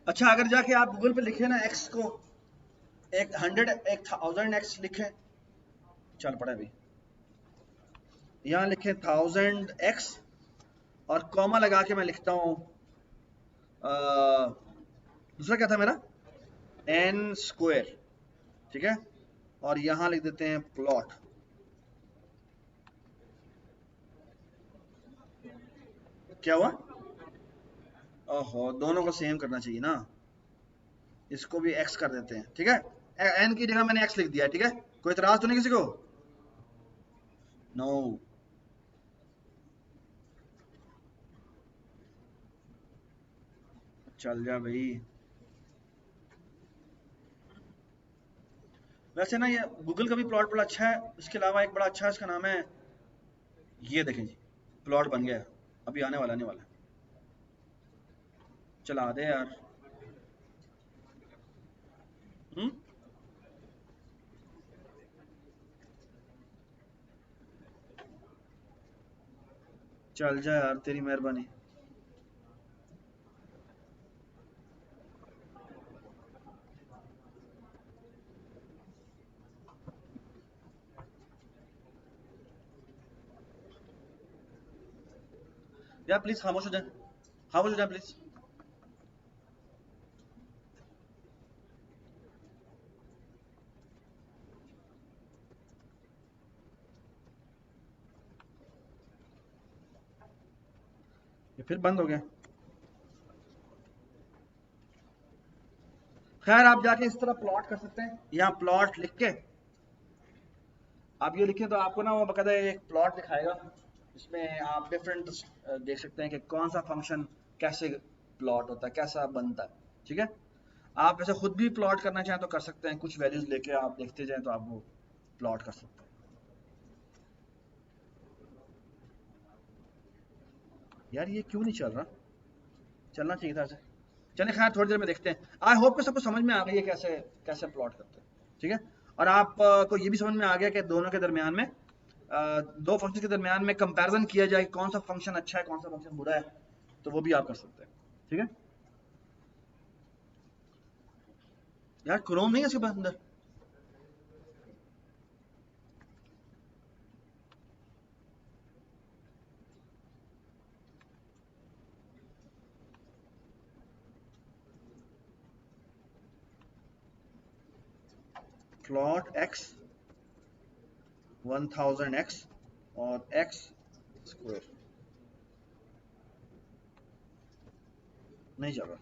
अच्छा, अगर जाके आप गूगल पे लिखे ना x को, एक 100 1000x लिखे, चल पड़ा अभी, यहाँ लिखे 1000x और कॉमा लगा के मैं लिखता हूँ दूसरा क्या था मेरा, n स्क्वायर, ठीक है, और यहाँ लिख देते हैं प्लॉट। क्या हुआ? ओहो, दोनों को सेम करना चाहिए ना, इसको भी x कर देते हैं, ठीक है, n की जगह मैंने x लिख दिया, ठीक है, कोई इतराज तो नहीं किसी को? नो चल जा भाई। वैसे ना ये गूगल का भी प्लॉट बड़ा अच्छा है, इसके अलावा एक बड़ा अच्छा है, इसका नाम है, ये देखें जी, प्लॉट बन गया, अभी आने वाला चला दे यार। चल जा यार, तेरी मेहरबानी। यार प्लीज खामोश हो जाए, खामोश हो जाए प्लीज। ये फिर बंद हो गया। खैर आप जाके इस तरह प्लॉट कर सकते हैं, यहाँ प्लॉट लिख के आप ये लिखें तो आपको ना वो बकायदा एक प्लॉट दिखाएगा, इसमें आप डिफरेंट देख सकते हैं कि कौन सा फंक्शन कैसे प्लॉट होता है, कैसा बनता है, ठीक है। आप ऐसे खुद भी प्लॉट करना चाहें तो कर सकते हैं, कुछ वैल्यूज लेके आप देखते जाएं तो आप वो प्लॉट कर सकते हैं। यार ये क्यों नहीं चल रहा? चलना चाहिए था ऐसे। चलिए खैर थोड़ी देर में देखते हैं। आई होप कि सबको समझ में आ गई है कैसे कैसे प्लॉट करते हैं, ठीक है। और आप को ये भी समझ में आ गया कि दोनों के दरमियान में दो फंक्शन के दरमियान में कंपैरिजन किया जाए कौन सा फंक्शन अच्छा है कौन सा फंक्शन बुरा है, तो वो भी आप कर सकते हैं। ठीक है यार, क्रोम नहीं है इसके पास अंदर? प्लॉट x 1000x और x स्क्वायर नहीं चल रहा।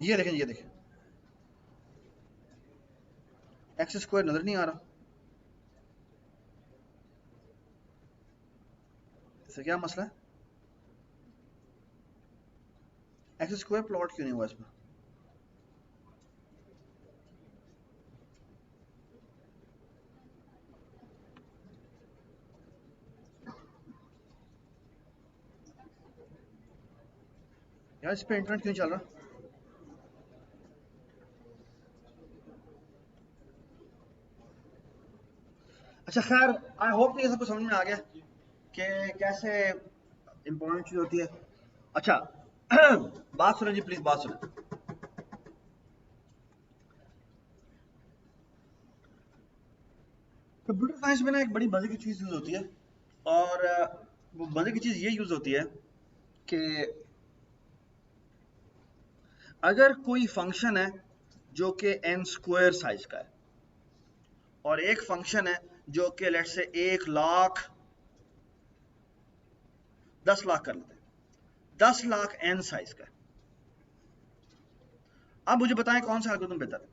ये देखें, ये देखें, एक्स स्क्वायर नजर नहीं आ रहा, इससे क्या मसला है? एक्स स्क्वायर प्लॉट क्यों नहीं हुआ इसमें? यार इस पे इंटरनेट क्यों चल रहा? अच्छा खैर, आई होप कि ये सबको समझ में आ गया कि कैसे इंपॉर्टेंट चीज होती है। अच्छा बात सुनो जी, प्लीज बात सुनो। कंप्यूटर साइंस में ना एक बड़ी मजे की चीज यूज होती है, और वो मजे की चीज ये यूज होती है कि अगर कोई फंक्शन है जो कि n स्क्वायर साइज का है, और एक फंक्शन है जो कि लेट से 1,00,000 10,00,000 कर लेते हैं, 10,00,000 n साइज का है। अब मुझे बताएं कौन सा एल्गोरिथम बेहतर है?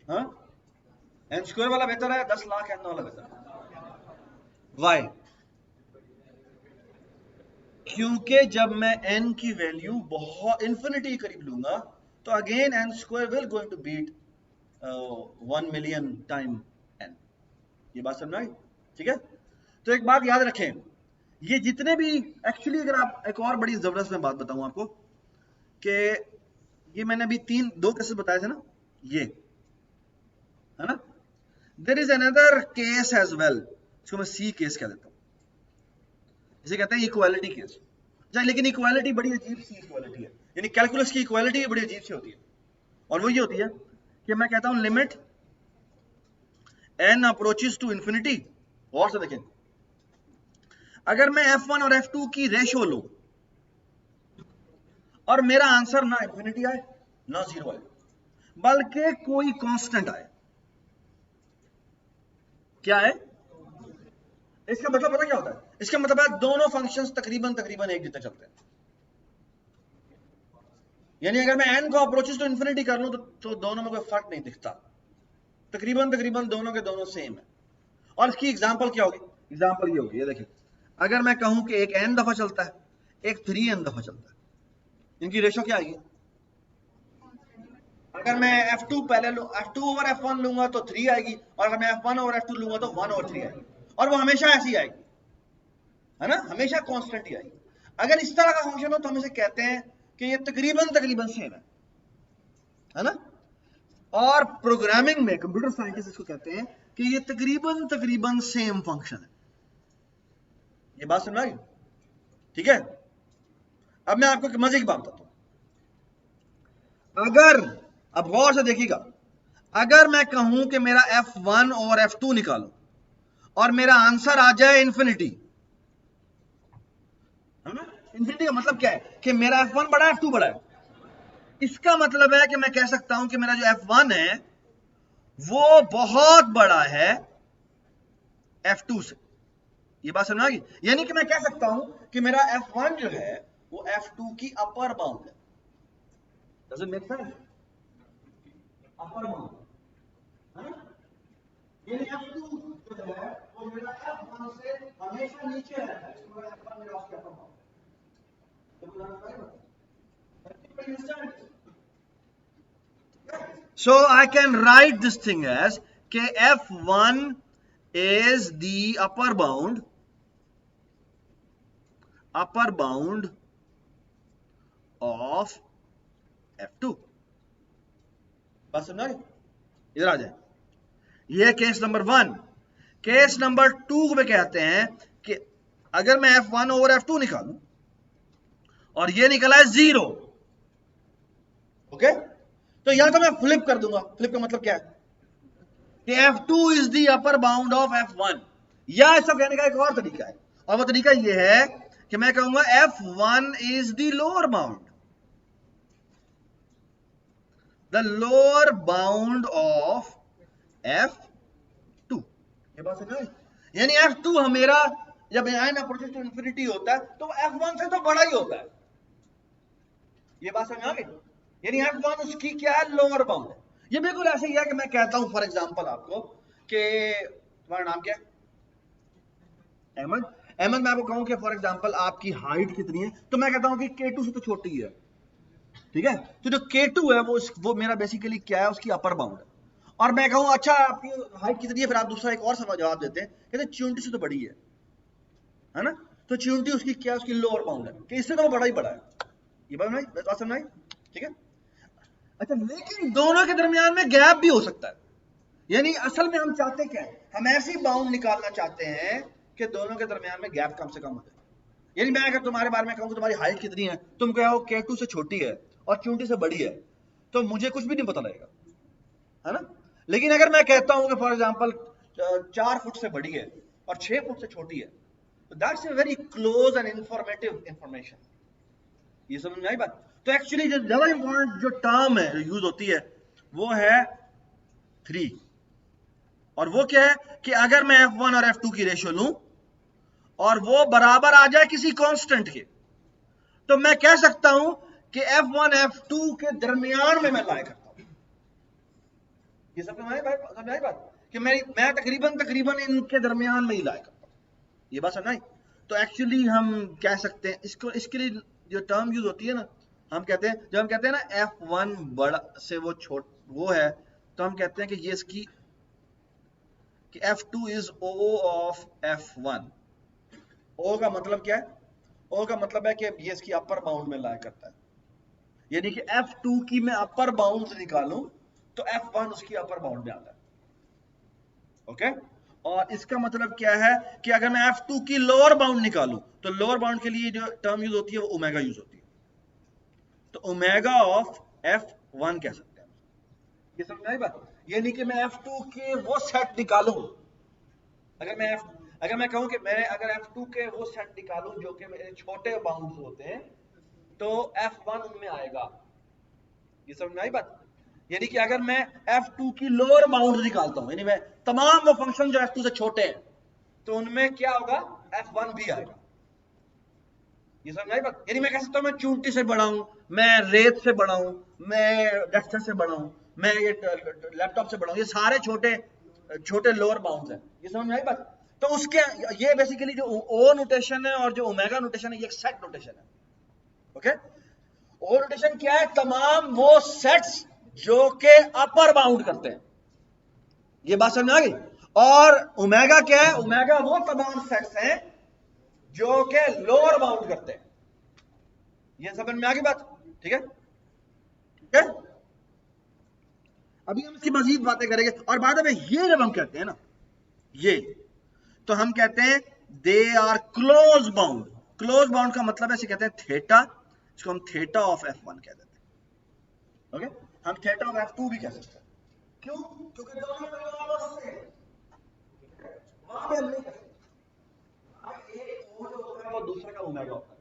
हाँ, n स्क्वायर वाला बेहतर है, 10,00,000 n वाला बेहतर है? वाई? क्योंकि जब मैं n की वैल्यू बहुत इन्फिनिटी के करीब लूंगा तो again n square will going to beat 1 million time n। ये बात समझ आई? ठीक है, तो एक बात याद रखें, ये जितने भी एक्चुअली, अगर आप एक और बड़ी जबरदस्त मैं बात बताऊं आपको कि ये मैंने अभी दो केसेस बताए थे ना, ये है ना, there is another case as well, इसको मैं सी केस कह देता हूं, इसे कहते हैं इक्वालिटी केस। लेकिन इक्वालिटी बड़ी अजीब सी इक्वालिटी है, यानी कैलकुलस की इक्वालिटी बड़ी अजीब सी होती है, और वो ये होती है कि मैं कहता हूं limit n approaches to infinity, और से देखें, अगर मैं f1 और f2 की रेशो लूं और मेरा आंसर ना इंफिनिटी आए ना जीरो आए, बल्कि कोई कांस्टेंट आए, क्या है इसका मतलब? पता क्या होता है? इसका मतलब है दोनों फंक्शंस तकरीबन तकरीबन एक जितने चलते हैं। यानी अगर मैं n को अप्रोचेस टू इंफिनिटी कर लूं तो दोनों में कोई फर्क नहीं दिखता, तकरीबन तकरीबन दोनों के दोनों सेम है। और इसकी एग्जांपल क्या होगी? एग्जांपल ये होगी, ये देखिए, अगर मैं कहूं कि एक n दफा चलता है, एक 3n दफा चलता है, इनकी रेशो क्या आएगी? अगर मैं f2 पहले f2 ओवर f1 लूंगा तो 3 आएगी, और अगर मैं f1 ओवर f2 लूंगा तो 1 ओवर 3 आएगी, और वो हमेशा ऐसी आएगी, है ना, हमेशा कांस्टेंट ही आएगी। अगर इस तरह का फंक्शन हो तो हम इसे कहते हैं कि ये तकरीबन तकरीबन सेम है ना। और प्रोग्रामिंग में कंप्यूटर साइंटिस्ट इसको कहते हैं कि ये तकरीबन तकरीबन सेम फंक्शन है। ये बात सुन रही? ठीक है, अब मैं आपको मजे की बात बताता हूं। अगर, अब गौर से देखिएगा, अगर मैं कहूं कि मेरा f1 और f2 निकालो और मेरा आंसर आ जाए इंफिनिटी, है ना, इंफिनिटी का मतलब क्या है कि मेरा f1 बड़ा है f2 बड़ा है, इसका मतलब है कि मैं कह सकता हूं कि मेरा जो f1 है वो बहुत बड़ा है f2 से। ये बात समझ आ गई? यानी कि मैं कह सकता हूं कि मेरा f1 जो है वो f2 की अपर बाउंड है। Does it make sense? Upper bound, है ना, यानी f2 जो है वो मेरा f1 से हमेशा नीचे रहता है, इसको मेरा f1 मेरा उसके अपर बाउंड है। So I can write this thing as f1 is the upper bound of f2। बात समझ आ गई? इधर आ जाए, ये है केस नंबर 1। केस नंबर 2 में कहते हैं कि अगर मैं F1 ओवर F2 निकालूं और ये निकला है 0, ओके, तो यहां तो मैं फ्लिप कर दूंगा। फ्लिप का मतलब क्या है कि F2 is the upper bound of F1, या ऐसा कहने का एक और तरीका है, और वो तरीका ये है कि मैं कहूंगा F1 is the lower bound, the lower bound of F2। ये बात समझ में? यानी F2 मेरा जब n अप्रोचेस टू इंफिनिटी होता है तो F1 से तो बड़ा ही होता है। ये बात समझ आ गई? यानी F1 उसकी क्या है, लोअर बाउंड है। ये बिल्कुल ऐसे ही है कि मैं कहता हूं फॉर एग्जांपल आपको कि तुम्हारा नाम क्या है, अहमद। अहमद, मैं आपको कहूं कि फॉर एग्जांपल आपकी हाइट कितनी है, तो मैं कहता हूं कि K2 से तो छोटी है, ठीक है। तो जो K2 है वो मेरा बेसिकली क्या है, उसकी अपर बाउंड है। और मैं कहूं अच्छा आपकी हाइट कितनी है, फिर आप दूसरा एक और सवाल जवाब देते हैं, कहते हैं च्यूंटी से तो बड़ी है ना, तो च्यूंटी उसकी क्या है, उसकी लोअर बाउंड है, कि इससे तो वो बड़ा ही बड़ा है। ये बात समझ आई? ठीक है। अच्छा, लेकिन दोनों के दरमियान में गैप भी हो सकता है। यानी असल में हम चाहते क्या है, हम ऐसी बाउंड निकालना चाहते हैं कि दोनों के दरमियान में गैप कम से कम हो जाए। यानी मैं अगर तुम्हारे बारे में कहूं कि तुम्हारी हाइट कितनी है, तुम कहो K2 से छोटी है और च्यूंटी से बड़ी है, तो मुझे कुछ भी नहीं पता लगेगा, है ना। लेकिन अगर मैं कहता हूं कि फॉर एग्जांपल 4 फुट से बड़ी है और 6 फुट से छोटी है, तो that's a very close and informative information. ये समझ में आई बात? तो एक्चुअली जो ज्यादा इंपॉर्टेंट जो टर्म है, जो यूज होती है, वो है 3। और वो क्या है कि अगर मैं F1 और F2 की रेशियो लूं और वो बराबर आ जाए किसी कांस्टेंट के, तो मैं कह सकता हूं कि F1 F2 के दरमियान में मैं लाया करता हूं। ये समझ में आई बात कि मैं तकरीबन इनके दरमियान में ही लाया करता हूं। ये बात समझ आई? तो एक्चुअली हम कह सकते हैं इसके लिए जो टर्म यूज होती है ना, हम कहते हैं, जब हम कहते हैं ना F1 बड़ा से वो है, तो हम कहते हैं कि ये इसकी कि F2 is O of F1। O का मतलब क्या है? O का मतलब है कि ये इसकी अपर बाउंड में लाया करता है। यानी कि F2 की मैं अपर बाउंड निकालूं तो F1 उसकी अपर बाउंड में आता है, ओके। और इसका मतलब क्या है कि अगर मैं F2 की लोअर बाउंड निकालूं तो लोअर बाउंड के लिए जो टर्म यूज होती है वो ओमेगा यूज होती है, तो ओमेगा ऑफ F1 कह सकते हैं। ये समझ आई बात? यानी कि मैं F2 के वो सेट निकालूं, अगर मैं कहूं कि मैं अगर F2 के वो सेट निकालूं जो कि मेरे छोटे बाउंड्स होते हैं, तो F1 उनमें आएगा। ये समझ में आई बात? यानी कि अगर मैं F2 की लोअर बाउंड निकालता हूं, यानी मैं तमाम वो फंक्शन जो F2 से छोटे हैं, तो उनमें क्या होगा, F1 भी आएगा। ये समझ आई बात? यानी मैं कह सकता हूं मैं चूंटी से बड़ा हूं, मैं रेत से बड़ा हूं, मैं डस्टर से बड़ा हूं, मैं ये लैपटॉप से बड़ा हूं, ये सारे छोटे छोटे लोअर बाउंड्स हैं। ये समझ में आई बात? तो उसके ये बेसिकली जो ओ नोटेशन है और जो ओमेगा नोटेशन है, ये एक सेट नोटेशन है, ओके। ओ नोटेशन क्या है? तमाम वो सेट्स जो के अपर बाउंड करते हैं। ये बात समझ में आ गई? और ओमेगा क्या है? ओमेगा वो तमाम सेट्स हैं जो के लोअर बाउंड करते हैं। ये समझ में आ गई बात? ठीक है, ठीक है। अभी हम इसकी मजीद बातें करेंगे। और बाद में ये जब हम कहते हैं ना, ये तो हम कहते हैं they are close bound. Close bound का मतलब ऐसे कहते हैं थीटा, इसको हम थीटा ऑफ F1 कह देते हैं, ओके। हम थीटा ऑफ F2 भी कह सकते हैं। क्यों? क्योंकि दोनों ऑलमोस्ट सेम है, वहां पे हम नहीं कर सकते। एक O जो होता है वो दूसरे का ओमेगा होता है,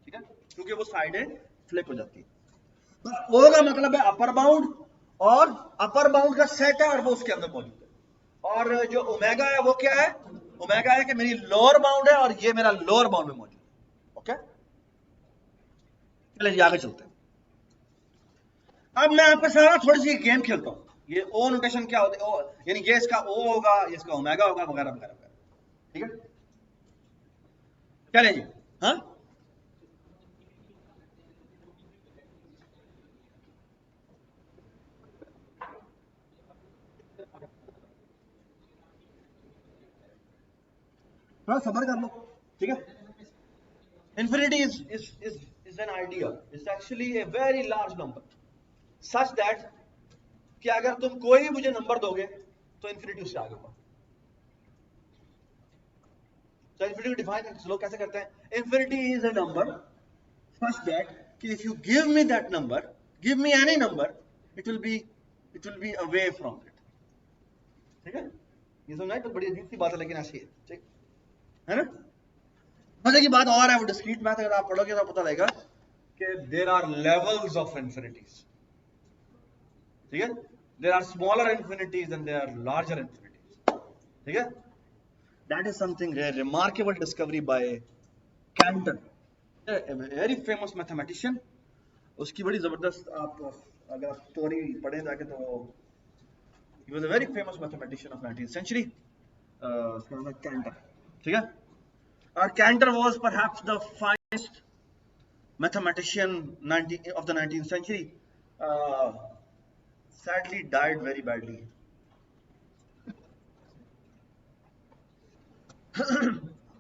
ठीक है, क्योंकि वो साइडें फ्लिप हो जाती है। बस O का मतलब है अपर बाउंड, और अपर बाउंड का सेट है और वो उसके अंदर मौजूद है। और जो ओमेगा है वो क्या है? ओमेगा है कि मेरी लोअर बाउंड है और ये मेरा लोअर बाउंड में मौजूद है, ओके। चलिए आगे चलते हैं। अब मैं आपके साथ थोड़ी सी गेम खेलता हूं। ये ओ नोटेशन क्या होता है? यानी ये इसका ओ होगा, ये इसका ओमेगा होगा, वगैरह वगैरह वगैरह, ठीक है। चलिए जी, हाँ, थोड़ा सबर कर लो, ठीक है। Infinity is an idea. It's actually a very large number, such that कि अगर तुम कोई मुझे नंबर दोगे तो इंफिनिटी उससे आगे होगा। तो इंफिनिटी डिफाइन लोग कैसे करते हैं? Infinity is a number such that if you give me that number, give me any number, it will be away from it. ठीक है? ये समझाए तो बड़ी अजीब सी बात है, लेकिन ऐसी है, ठीक है ना? मजे की बात और है, वो डिस्क्रीट मैथ अगर आप पढ़ोगे तो पता लगेगा कि there are levels of infinities, ठीक है? There are smaller infinities and there are larger infinities, ठीक है? That is something remarkable discovery by Cantor, very famous mathematician. उसकी बड़ी जबरदस्त, आप अगर आप स्टोरी पढ़ें जाके तो he was a very famous mathematician of 19th century, उसका नाम है कैंटर, ठीक है? और canter was perhaps the finest mathematician of the 19th century, sadly died very badly.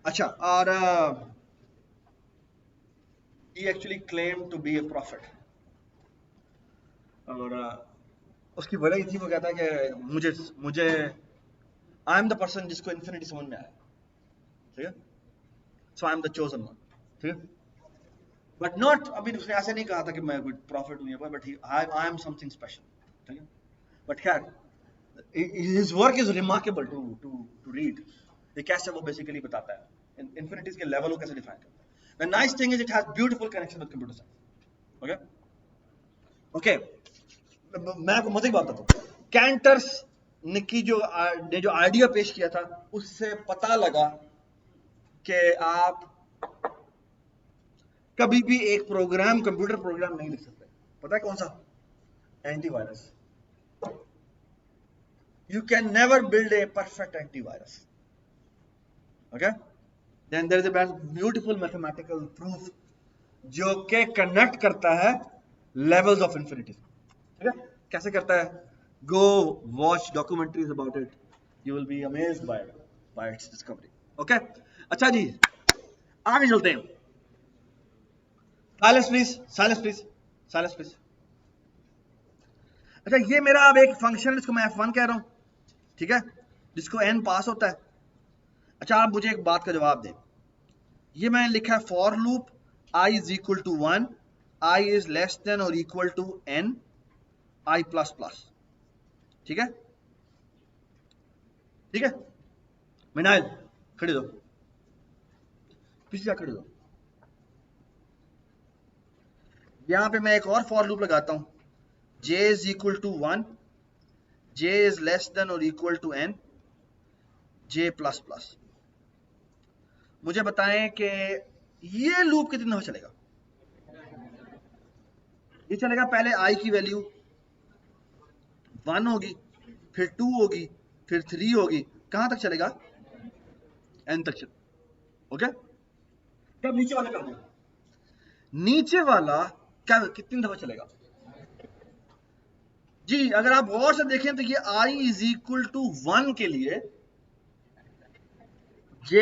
अच्छा, और he actually claimed to be a prophet, और उसकी वजह थी, वो कहता है कि मुझे आई एम द पर्सन जिसको इन्फिनिटी समझ में आया, ठीक है? So I am the chosen one, ठीक है? बट नॉट, अभी उसने ऐसे नहीं कहा था कि मैं कोई प्रॉफिट हूं, but I am something special, ठीक है? बट खैर, his work is remarkable to read. ये कैसे वो बेसिकली बताता है इन्फिनिटीज के लेवल को कैसे डिफाइन करता है। The nice thing is it has beautiful connection with computer science. Okay okay, मैं आपको मजे की बात बताता हूँ। कैंटर्स ने जो आइडिया पेश किया था, उससे पता लगा कि आप कभी भी एक प्रोग्राम, कंप्यूटर प्रोग्राम नहीं लिख सकते। पता है कौन सा? Antivirus. You can never build a perfect antivirus. Okay? Then there is a beautiful mathematical proof जो के कनेक्ट करता है levels of infinity. ठीक है? कैसे करता है? Go watch documentaries about it. You will be amazed by its discovery. Okay? अच्छा जी, आगे चलते हैं। Silence please. Silence please. Silence please. अच्छा, ये मेरा अब एक फंक्शन, जिसको मैं f1 कह रहा हूं, ठीक है? जिसको n पास होता है। अच्छा, आप मुझे एक बात का जवाब दें। ये मैंने लिखा है for loop i is equal to 1, i is less than और equal to n, i plus plus, ठीक है? ठीक है? मिनाइल खड़ी दो, पीछे खड़ी दो। यहां पे मैं एक और फॉर लूप लगाता हूं, j is equal to 1, j is less than और equal to n, j plus plus. मुझे बताएं कि ये लूप कितनी दफा चलेगा? ये चलेगा, पहले i की वैल्यू 1 होगी, फिर 2 होगी, फिर 3 होगी, कहां तक चलेगा? n तक चलेगा। ओके? तब नीचे वाला कर दो। नीचे वाला क्या कितनी दफा चलेगा? जी, अगर आप गौर से देखें तो ये i इज इक्वल टू 1 के लिए j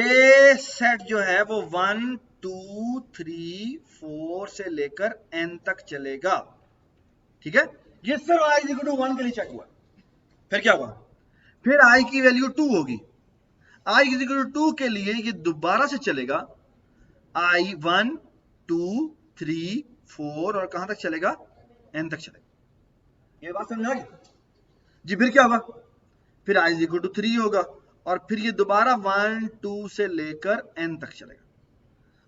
सेट जो है वो 1 2 3 4 से लेकर n तक चलेगा, ठीक है? ये सिर्फ i इज इक्वल टू 1 के लिए चेक हुआ। फिर क्या हुआ? फिर i की वैल्यू 2 होगी, i इज इक्वल टू 2 के लिए ये दोबारा से चलेगा, i 1 2 3 4 और कहां तक चलेगा? n तक चलेगा। ये बात समझ आ गई जी? फिर क्या होगा? फिर i इज इक्वल टू 3 होगा, और फिर ये दोबारा 1 2 से लेकर n तक चलेगा,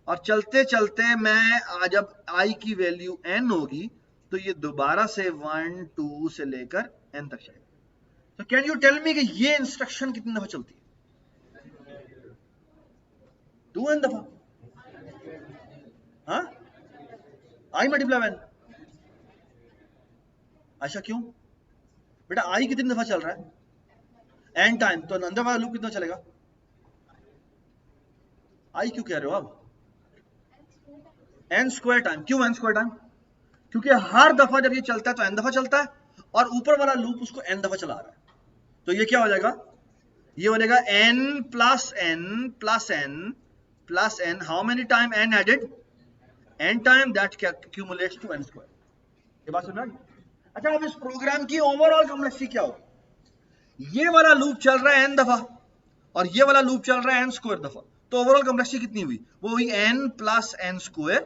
और चलते चलते मैं जब i की वैल्यू n होगी तो ये दोबारा से 1 2 से लेकर n तक चलेगा। तो कैन यू टेल मी कि ये इंस्ट्रक्शन कितनी दफा चलती है? 2n दफा। हाँ, i मल्टीप्लाई n। अच्छा, क्यों बेटा? i कितनी दफा चल रहा है? n time. तो अंदर वाला लूप कितना चलेगा? i क्यों कह रहे हो आप? n square time. क्यों n स्क्वायर टाइम? क्योंकि हर दफा जब ये चलता है तो n दफा चलता है, और ऊपर वाला लूप उसको n दफा चला रहा है। तो ये क्या हो जाएगा? ये हो जाएगा n plus n plus n plus n। How many time n added? n time that accumulates to n square. ये बात सुन रहे हैं? अच्छा, अब इस प्रोग्राम की ओवरऑल कॉम्प्लेक्सिटी क्या होगी? ये वाला लूप चल रहा है n दफा और ये वाला लूप चल रहा है n स्क्वायर दफा, तो ओवरऑल कॉम्प्लेक्सिटी कितनी हुई? वो हुई n plus n square.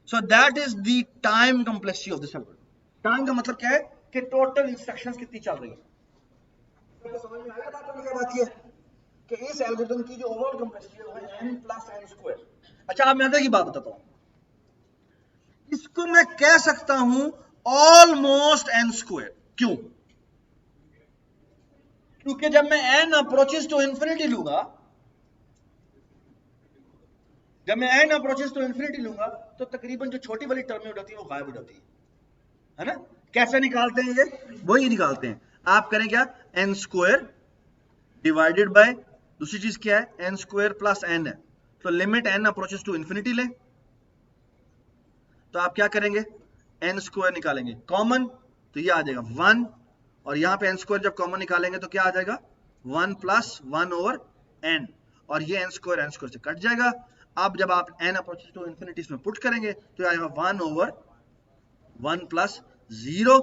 So that is the time complexity of this algorithm. Time का मतलब क्या है कि टोटल इंस्ट्रक्शंस कितनी चल रही है. तो समझ में आया बात? क्या बात है कि इस एल्गोरिथम की जो ओवरऑल कॉम्प्लेक्सिटी है वो है n प्लस n स्क्वायर. अच्छा, अब मैं आगे की बात बताता हूं. इसको मैं कह सकता हूं ऑलमोस्ट n स्क्वायर. क्यों? क्योंकि जब मैं n अप्रोचेस टू इंफिनिटी लूंगा, जब मैं n अप्रोचेस टू इंफिनिटी लूंगा तो तकरीबन जो छोटी वाली टर्म हो जाती है वो गायब हो जाती है ना? कैसे निकालते हैं ये? वही निकालते हैं. आप करें क्या? n स्क्वायर डिवाइडेड बाय दूसरी चीज क्या है? n स्क्वायर प्लस n है. तो limit n approaches to infinity लें, तो आप क्या करेंगे? n स्क्वायर निकालेंगे कॉमन, तो ये आ जाएगा 1, और यहां पे n स्क्वायर जब कॉमन निकालेंगे तो क्या आ जाएगा? 1 प्लस 1 ओवर n, और ये n स्क्वायर से कट जाएगा. अब जब आप n अप्रोचेस टू इंफिनिटी इसमें पुट करेंगे तो आएगा 1 ओवर 1 प्लस 0,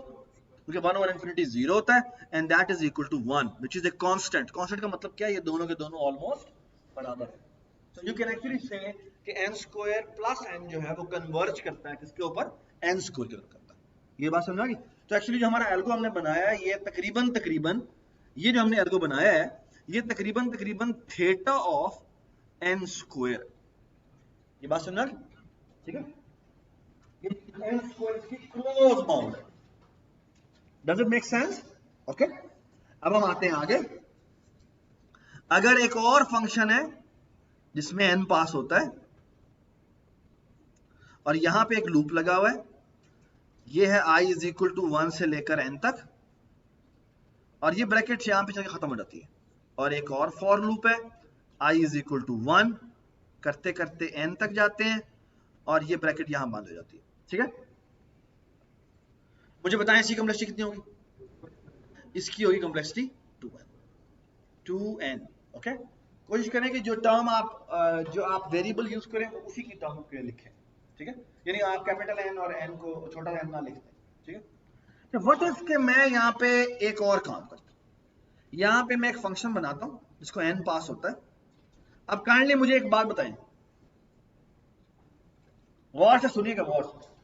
क्योंकि 1 ओवर इंफिनिटी 0 होता है, and that is equal to 1 which is a constant. Constant का मतलब क्या है? ये दोनों के दोनों ऑलमोस्ट बराबर है. तो यू कैन एक्चुअली से कि n स्क्वायर प्लस n जो है वो कन्वर्ज करता है किसके ऊपर? n स्क्वायर के ऊपर करता है. ये बात समझ आ गई? तो एक्चुअली जो हमारा एल्गो हमने बनाया है, ये तकरीबन ये जो हमने एल्गो बनाया है ये तकरीबन थीटा ऑफ n स्क्वायर. ये बात समझ आ गई? ठीक है, ये n स्क्वायर की क्लोज बाउंड है. Does it make sense? Okay, अब हम आते हैं आगे. अगर एक और फंक्शन है जिसमें n पास होता है और यहां पे एक लूप लगा हुआ है, ये है i इज इक्वल टू 1 से लेकर n तक, और ये ब्रैकेट यहां पे चलकर खत्म हो जाती है, और एक और फॉर लूप है i इज इक्वल टू 1 करते करते n तक जाते हैं, और ये ब्रैकेट यहां बंद हो जाती है. ठीक है, मुझे बताएं इसकी कॉम्प्लेक्सिटी कितनी होगी? इसकी होगी कॉम्प्लेक्सिटी 2n. ओके, कोशिश करें कि जो टर्म आप वेरिएबल यूज करें उसी की टर्म के लिखें. ठीक है, यानी आप कैपिटल N और N को छोटा n ना लिखते. ठीक है, तो व्हाट इफ के मैं यहाँ पे एक और काम करता हूँ. यहाँ पे मैं एक फंक्शन बनाता हूँ जिसको n पास होता है. अब काइंडली मुझे एक बात बताएं, गौर से सुनिएगा, गौर से.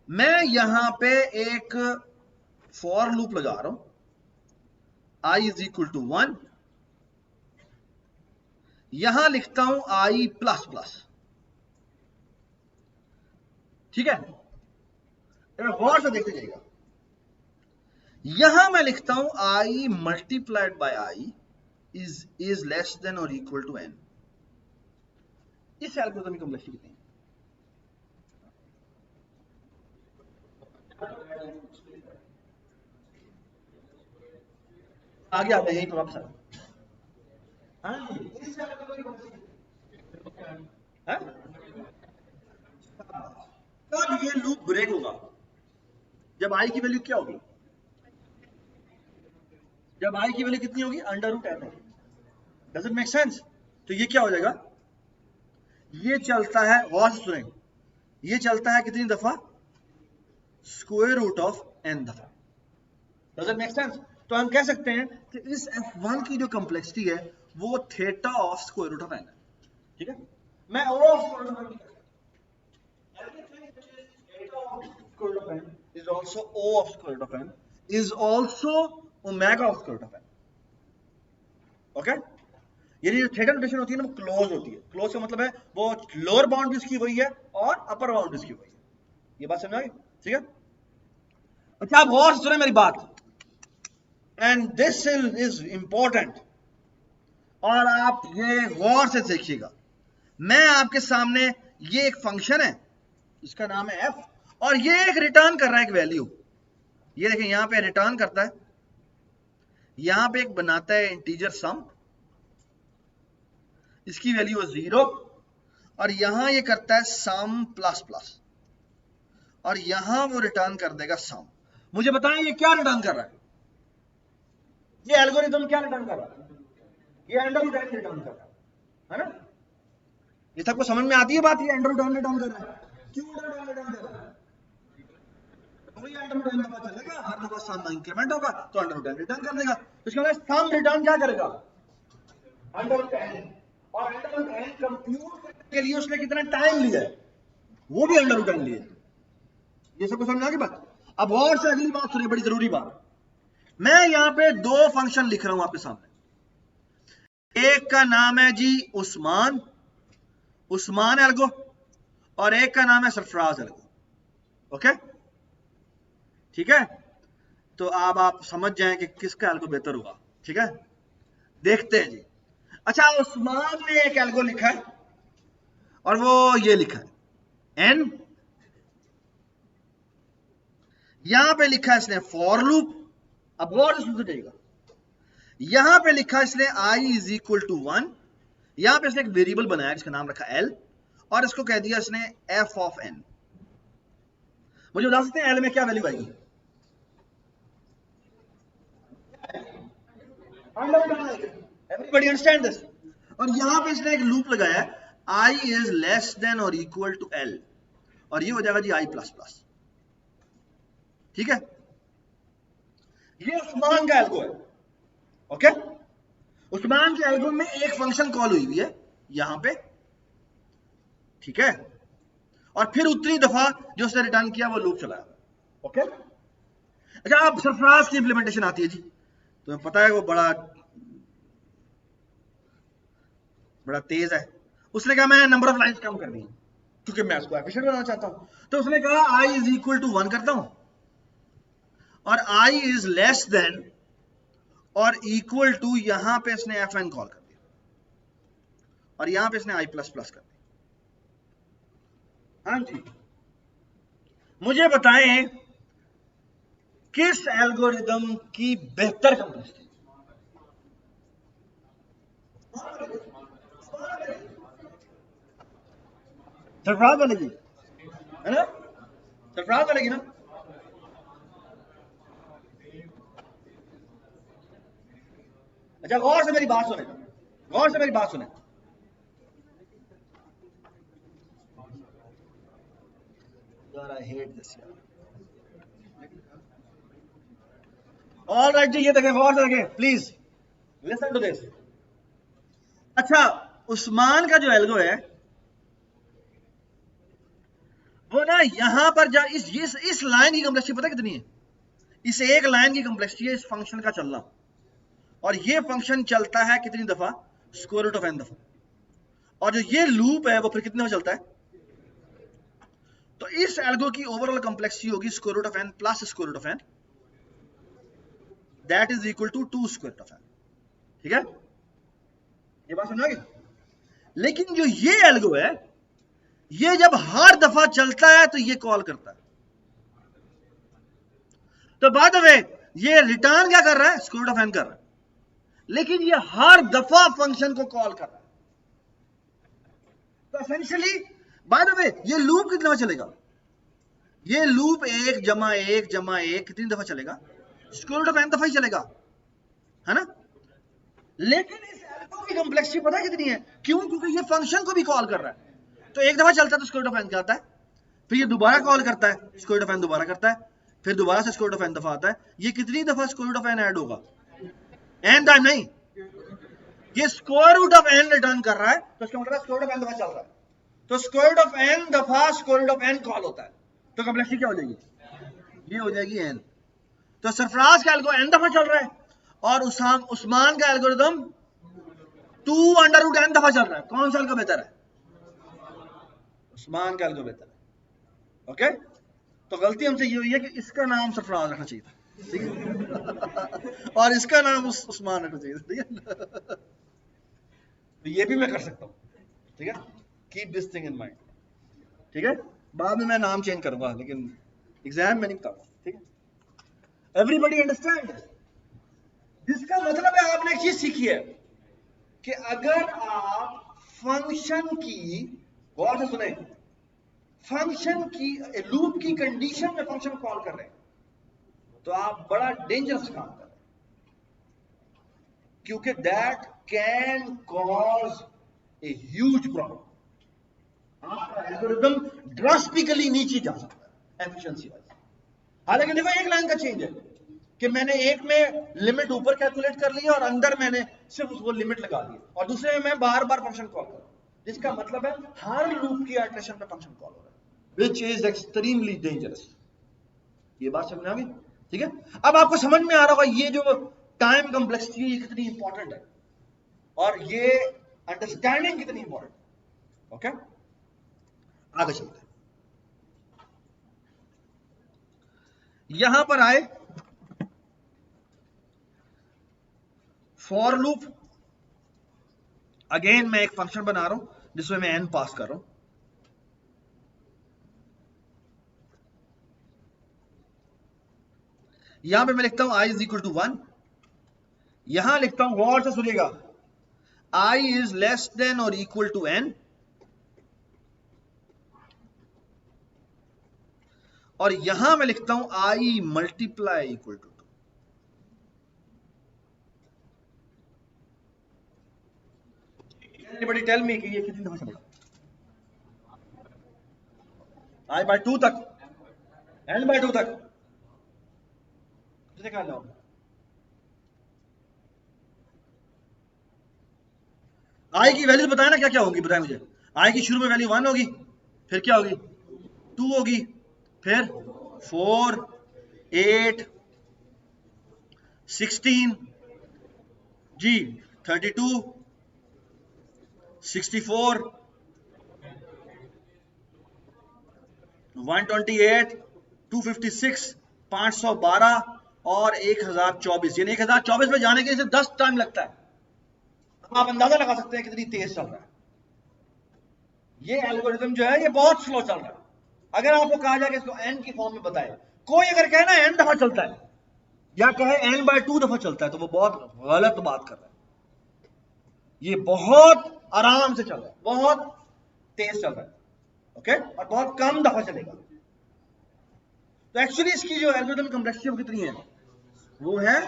मैं यहाँ पे एक फॉर लूप लगा रहा हूं i इज इक्वल टू 1, यहां लिखता हूं i प्लस प्लस. ठीक है, गौर से देखते जाइएगा. यहां मैं लिखता हूं i multiplied by i is less than और इक्वल टू n. इस एल्गोरिथम की कॉम्प्लेक्सिटी कितनी है? आगे आते हैं, यहीं पर वापस कब ये लूप ब्रेक होगा? जब i की वैल्यू क्या होगी? जब i की वैल्यू कितनी होगी? अंडर रूट n होगी. Does it make sense? तो ये क्या हो जाएगा? ये चलता है, गौर से सुनें, ये चलता है कितनी दफा? स्क्वायर रूट ऑफ n दफा. Does it make sense? तो हम कह सकते हैं कि इस f1 की जो कॉम्प्लेक्सिटी है वो theta of square root of n है. ठीक है, मैं O of square root of n square root of n is also O of square root of n is also omega of square root of n. Okay, यानी जो theta notation होती है ना वो क्लोज होती है. क्लोज का मतलब है वो लोअर बाउंड भी इसकी वही है और अपर बाउंड भी इसकी वही है. ये बात समझ आ गई? ठीक है, अच्छा आप गौर से सुने मेरी बात, एंड दिस इज इंपॉर्टेंट, और आप ये गौर से देखिएगा. मैं आपके सामने, ये एक फंक्शन है जिसका नाम है f, और ये एक रिटर्न कर रहा है एक वैल्यू. ये देखें, यहां पे रिटर्न करता है, यहां पे एक बनाता है इंटीजर सम, इसकी वैल्यू है 0, और यहां ये करता है सम प्लस प्लस, और यहां वो रिटर्न कर देगा सम. मुझे बताएं ये क्या रिटर्न कर रहा है? ये एल्गोरिथम क्या रिटर्न कर रहा है? ये अंडर रूट n रिटर्न कर रहा है ना? ये सबको समझ में आती है बात? ये अंडर रूट n रिटर्न कर रहा है. क्यों अंडर रूट n रिटर्न कर रहा है? तो ये अंडर रूट n दफा चलेगा, हर दफा सम इंक्रीमेंट होगा तो अंडर रूट n रिटर्न कर देगा। तो इसका मतलब सम रिटर्न क्या करेगा, अंडर रूट n, और अंडर रूट n कंप्यूट करने के लिए उसने कितना टाइम लिया है, वो भी अंडर रूट n लिया। ये सबको समझ आ गई बात। अब और से अगली बात सुनिए, बड़ी जरूरी बात। मैं यहां पे दो फंक्शन लिख रहा हूं आपके सामने, एक का नाम है जी उस्मान, उस्मान एल्गो, और एक का नाम है सरफराज एल्गो। ओके ठीक है, तो अब आप समझ जाएं कि किसका एल्गो बेहतर होगा। ठीक है, देखते हैं जी। अच्छा, उस्मान ने एक एल्गो लिखा है और वो ये लिखा है एन, यहां पे लिखा है इसने फॉर लूप। अब गौर से सुनिएगा, यहां पे लिखा है इसने i इज इक्वल टू 1, यहां पे इसने एक वेरिएबल बनाया जिसका नाम रखा l, और इसको कह दिया इसने f ऑफ n। मुझे बता सकते हैं l में क्या वैल्यू आएगी? Everybody understand this? और यहां पे इसने एक लूप लगाया है i इज लेस देन और इक्वल टू l, और ये हो जाएगा जी i प्लस प्लस। ठीक है, ये उस्मान का एल्गो है। ओके, उस्मान के एल्गो में एक फंक्शन कॉल हुई हुई है यहां पे, ठीक है, और फिर उतनी दफा जो उसने रिटर्न किया वो लूप चलाया। ओके, अच्छा, अब सरफराज की इंप्लीमेंटेशन आती है जी, तुम्हें पता है वो बड़ा तेज है। उसने कहा मैं नंबर ऑफ लाइंस कम करनी है क्योंकि मैं उसको एफिशिएंट बनाना चाहता हूं। तो उसने कहा i इज इक्वल टू 1 करता हूं, और i इज लेस देन और इक्वल टू, यहां पे इसने fn कॉल कर दिया, और यहां पे इसने i प्लस प्लस कर दिया। हाँ जी, मुझे बताएं किस एल्गोरिदम की बेहतर कंप्लेक्सिटी? सरफराज बनेगी, है ना, सरफराज बनेगी ना। अच्छा, गौर से मेरी बात सुने, गौर से मेरी बात सुने। I hate this यार। ऑल राइट जी, ये देखें, गौर से देखें प्लीज, लिसन टू दिस। अच्छा, उस्मान का जो एल्गो है वो ना यहां पर इस लाइन की कंप्लेक्सिटी पता कितनी है? इस एक लाइन की कंप्लेक्सिटी है इस फंक्शन का चलना, और ये फंक्शन चलता है कितनी दफा? स्क्वायर रूट ऑफ n दफा। और जो ये लूप है वो फिर कितने दफा चलता है? तो इस एल्गो की ओवरऑल कंप्लेक्सिटी होगी square root of n plus square root of n, that is equal to 2 square root of n। ठीक है, ये बात समझोगे? लेकिन जो ये एल्गो है, ये जब हर दफा चलता है तो ये कॉल करता है। तो बाय द वे ये रिटर्न क्या कर रहा है? स्क्वायर रूट ऑफ n कर रहा है, लेकिन ये हर दफा फंक्शन को कॉल कर रहा है। तो एसेंशियली बाय द वे ये लूप कितनी दफा चलेगा? ये लूप 1 जमा 1 जमा 1 कितनी दफा चलेगा? स्क्वायर रूट ऑफ n दफा ही चलेगा, है ना। लेकिन इस एल्गो की कंप्लेक्सिटी पता है कितनी है? क्यों? क्योंकि ये फंक्शन को भी कॉल कर रहा है। तो एक दफा चलता है तो स्क्वायर रूट ऑफ n आता है, फिर ये दोबारा कॉल करता है, स्क्वायर रूट ऑफ n दोबारा करता है, फिर दोबारा से स्क्वायर रूट ऑफ n दफा आता है। ये कितनी दफा square root of n add होगा? n टाइम नहीं, ये square root of n return कर रहा है, तो इसका मतलब स्क्वायर रूट ऑफ n दफा चल रहा है। तो स्क्वायर रूट ऑफ n दफा square root of n call होता है, तो कंप्लेक्सिटी क्या हो जाएगी? ये हो जाएगी n। तो सरफराज का एल्गो n दफा चल रहा है, और उस्मान का एल्गोरिदम 2 अंडर रूट n दफा चल रहा है। कौन सा एल्गो बेहतर है? उस्मान का एल्गो बेहतर है। ओके, तो गलती हमसे ये हुई है कि इसका नाम सरफराज रखना चाहिए था, ठीक है और इसका नाम उस्मान रखना चाहिए था, ठीक है तो ये भी मैं कर सकता हूं, ठीक है, keep this thing in mind, ठीक है। बाद में मैं नाम चेंज करूंगा, लेकिन एग्जाम में नहीं बताऊंगा, ठीक है। Everybody understand? जिसका मतलब है आपने एक चीज सीखी है कि अगर आप फंक्शन की, गौर से सुने, फंक्शन की लूप की कंडीशन में फंक्शन कॉल कर रहे हैं तो आप बड़ा डेंजरस काम कर रहे हैं, क्योंकि that can cause a huge problem. आपका एल्गोरिथम ड्रास्टिकली नीचे जा सकता है एफिशिएंसी वाइज। हालांकि देखो एक लाइन का चेंज है कि मैंने एक में लिमिट ऊपर कैलकुलेट कर ली और अंदर मैंने सिर्फ उसको लिमिट लगा दी, और दूसरे में मैं बार बार फंक्शन कॉल कर रहा हूं, जिसका मतलब है हर लूप की इटरेशन पे फंक्शन कॉल हो रहा है, विच इज एक्सट्रीमली डेंजरस। ये बात समझ आ गई? ठीक है, अब आपको समझ में आ रहा होगा ये जो टाइम कॉम्प्लेक्सिटी ये कितनी इंपॉर्टेंट है और ये अंडरस्टैंडिंग कितनी इंपॉर्टेंट है। ओके, आगे चलते हैं। यहां पर आए फॉर लूप, अगेन मैं एक फंक्शन बना रहा हूं जिसमें मैं n पास कर रहा हूं। यहां पे मैं लिखता हूं i इज इक्वल टू 1, यहां लिखता हूं, गौर से सुनिएगा, i इज लेस देन और इक्वल टू n, और यहां मैं लिखता हूं i multiply equal to 2। Anybody tell me कि ये कितनी दफा चलेगा? i बाय 2 तक, n बाय 2 तक कितने का जाओ? i की वैल्यू बताया ना क्या क्या होगी, बताया मुझे। i की शुरू में वैल्यू 1 होगी, फिर क्या होगी 2 होगी, फिर 4 8 16 जी 32 64 128 256 512 और 1024, यानी 1024 पे जाने के लिए 10 टाइम लगता है। अब आप अंदाजा लगा सकते हैं कितनी तेज चल रहा है ये एल्गोरिथम, जो है ये बहुत स्लो चल रहा है। अगर आपको कहा जाए कि इसको n की फॉर्म में बताए, कोई अगर कहे ना n दफा चलता है या कहे n बाय 2 दफा चलता है, तो वो बहुत गलत बात कर रहा है। ये बहुत आराम से चल रहा है, बहुत तेज चल रहा है, ओके, और बहुत कम दफा चलेगा। तो एक्चुअली इसकी जो एल्गोरिथम कॉम्प्लेक्सिटी वो कितनी है, वो है,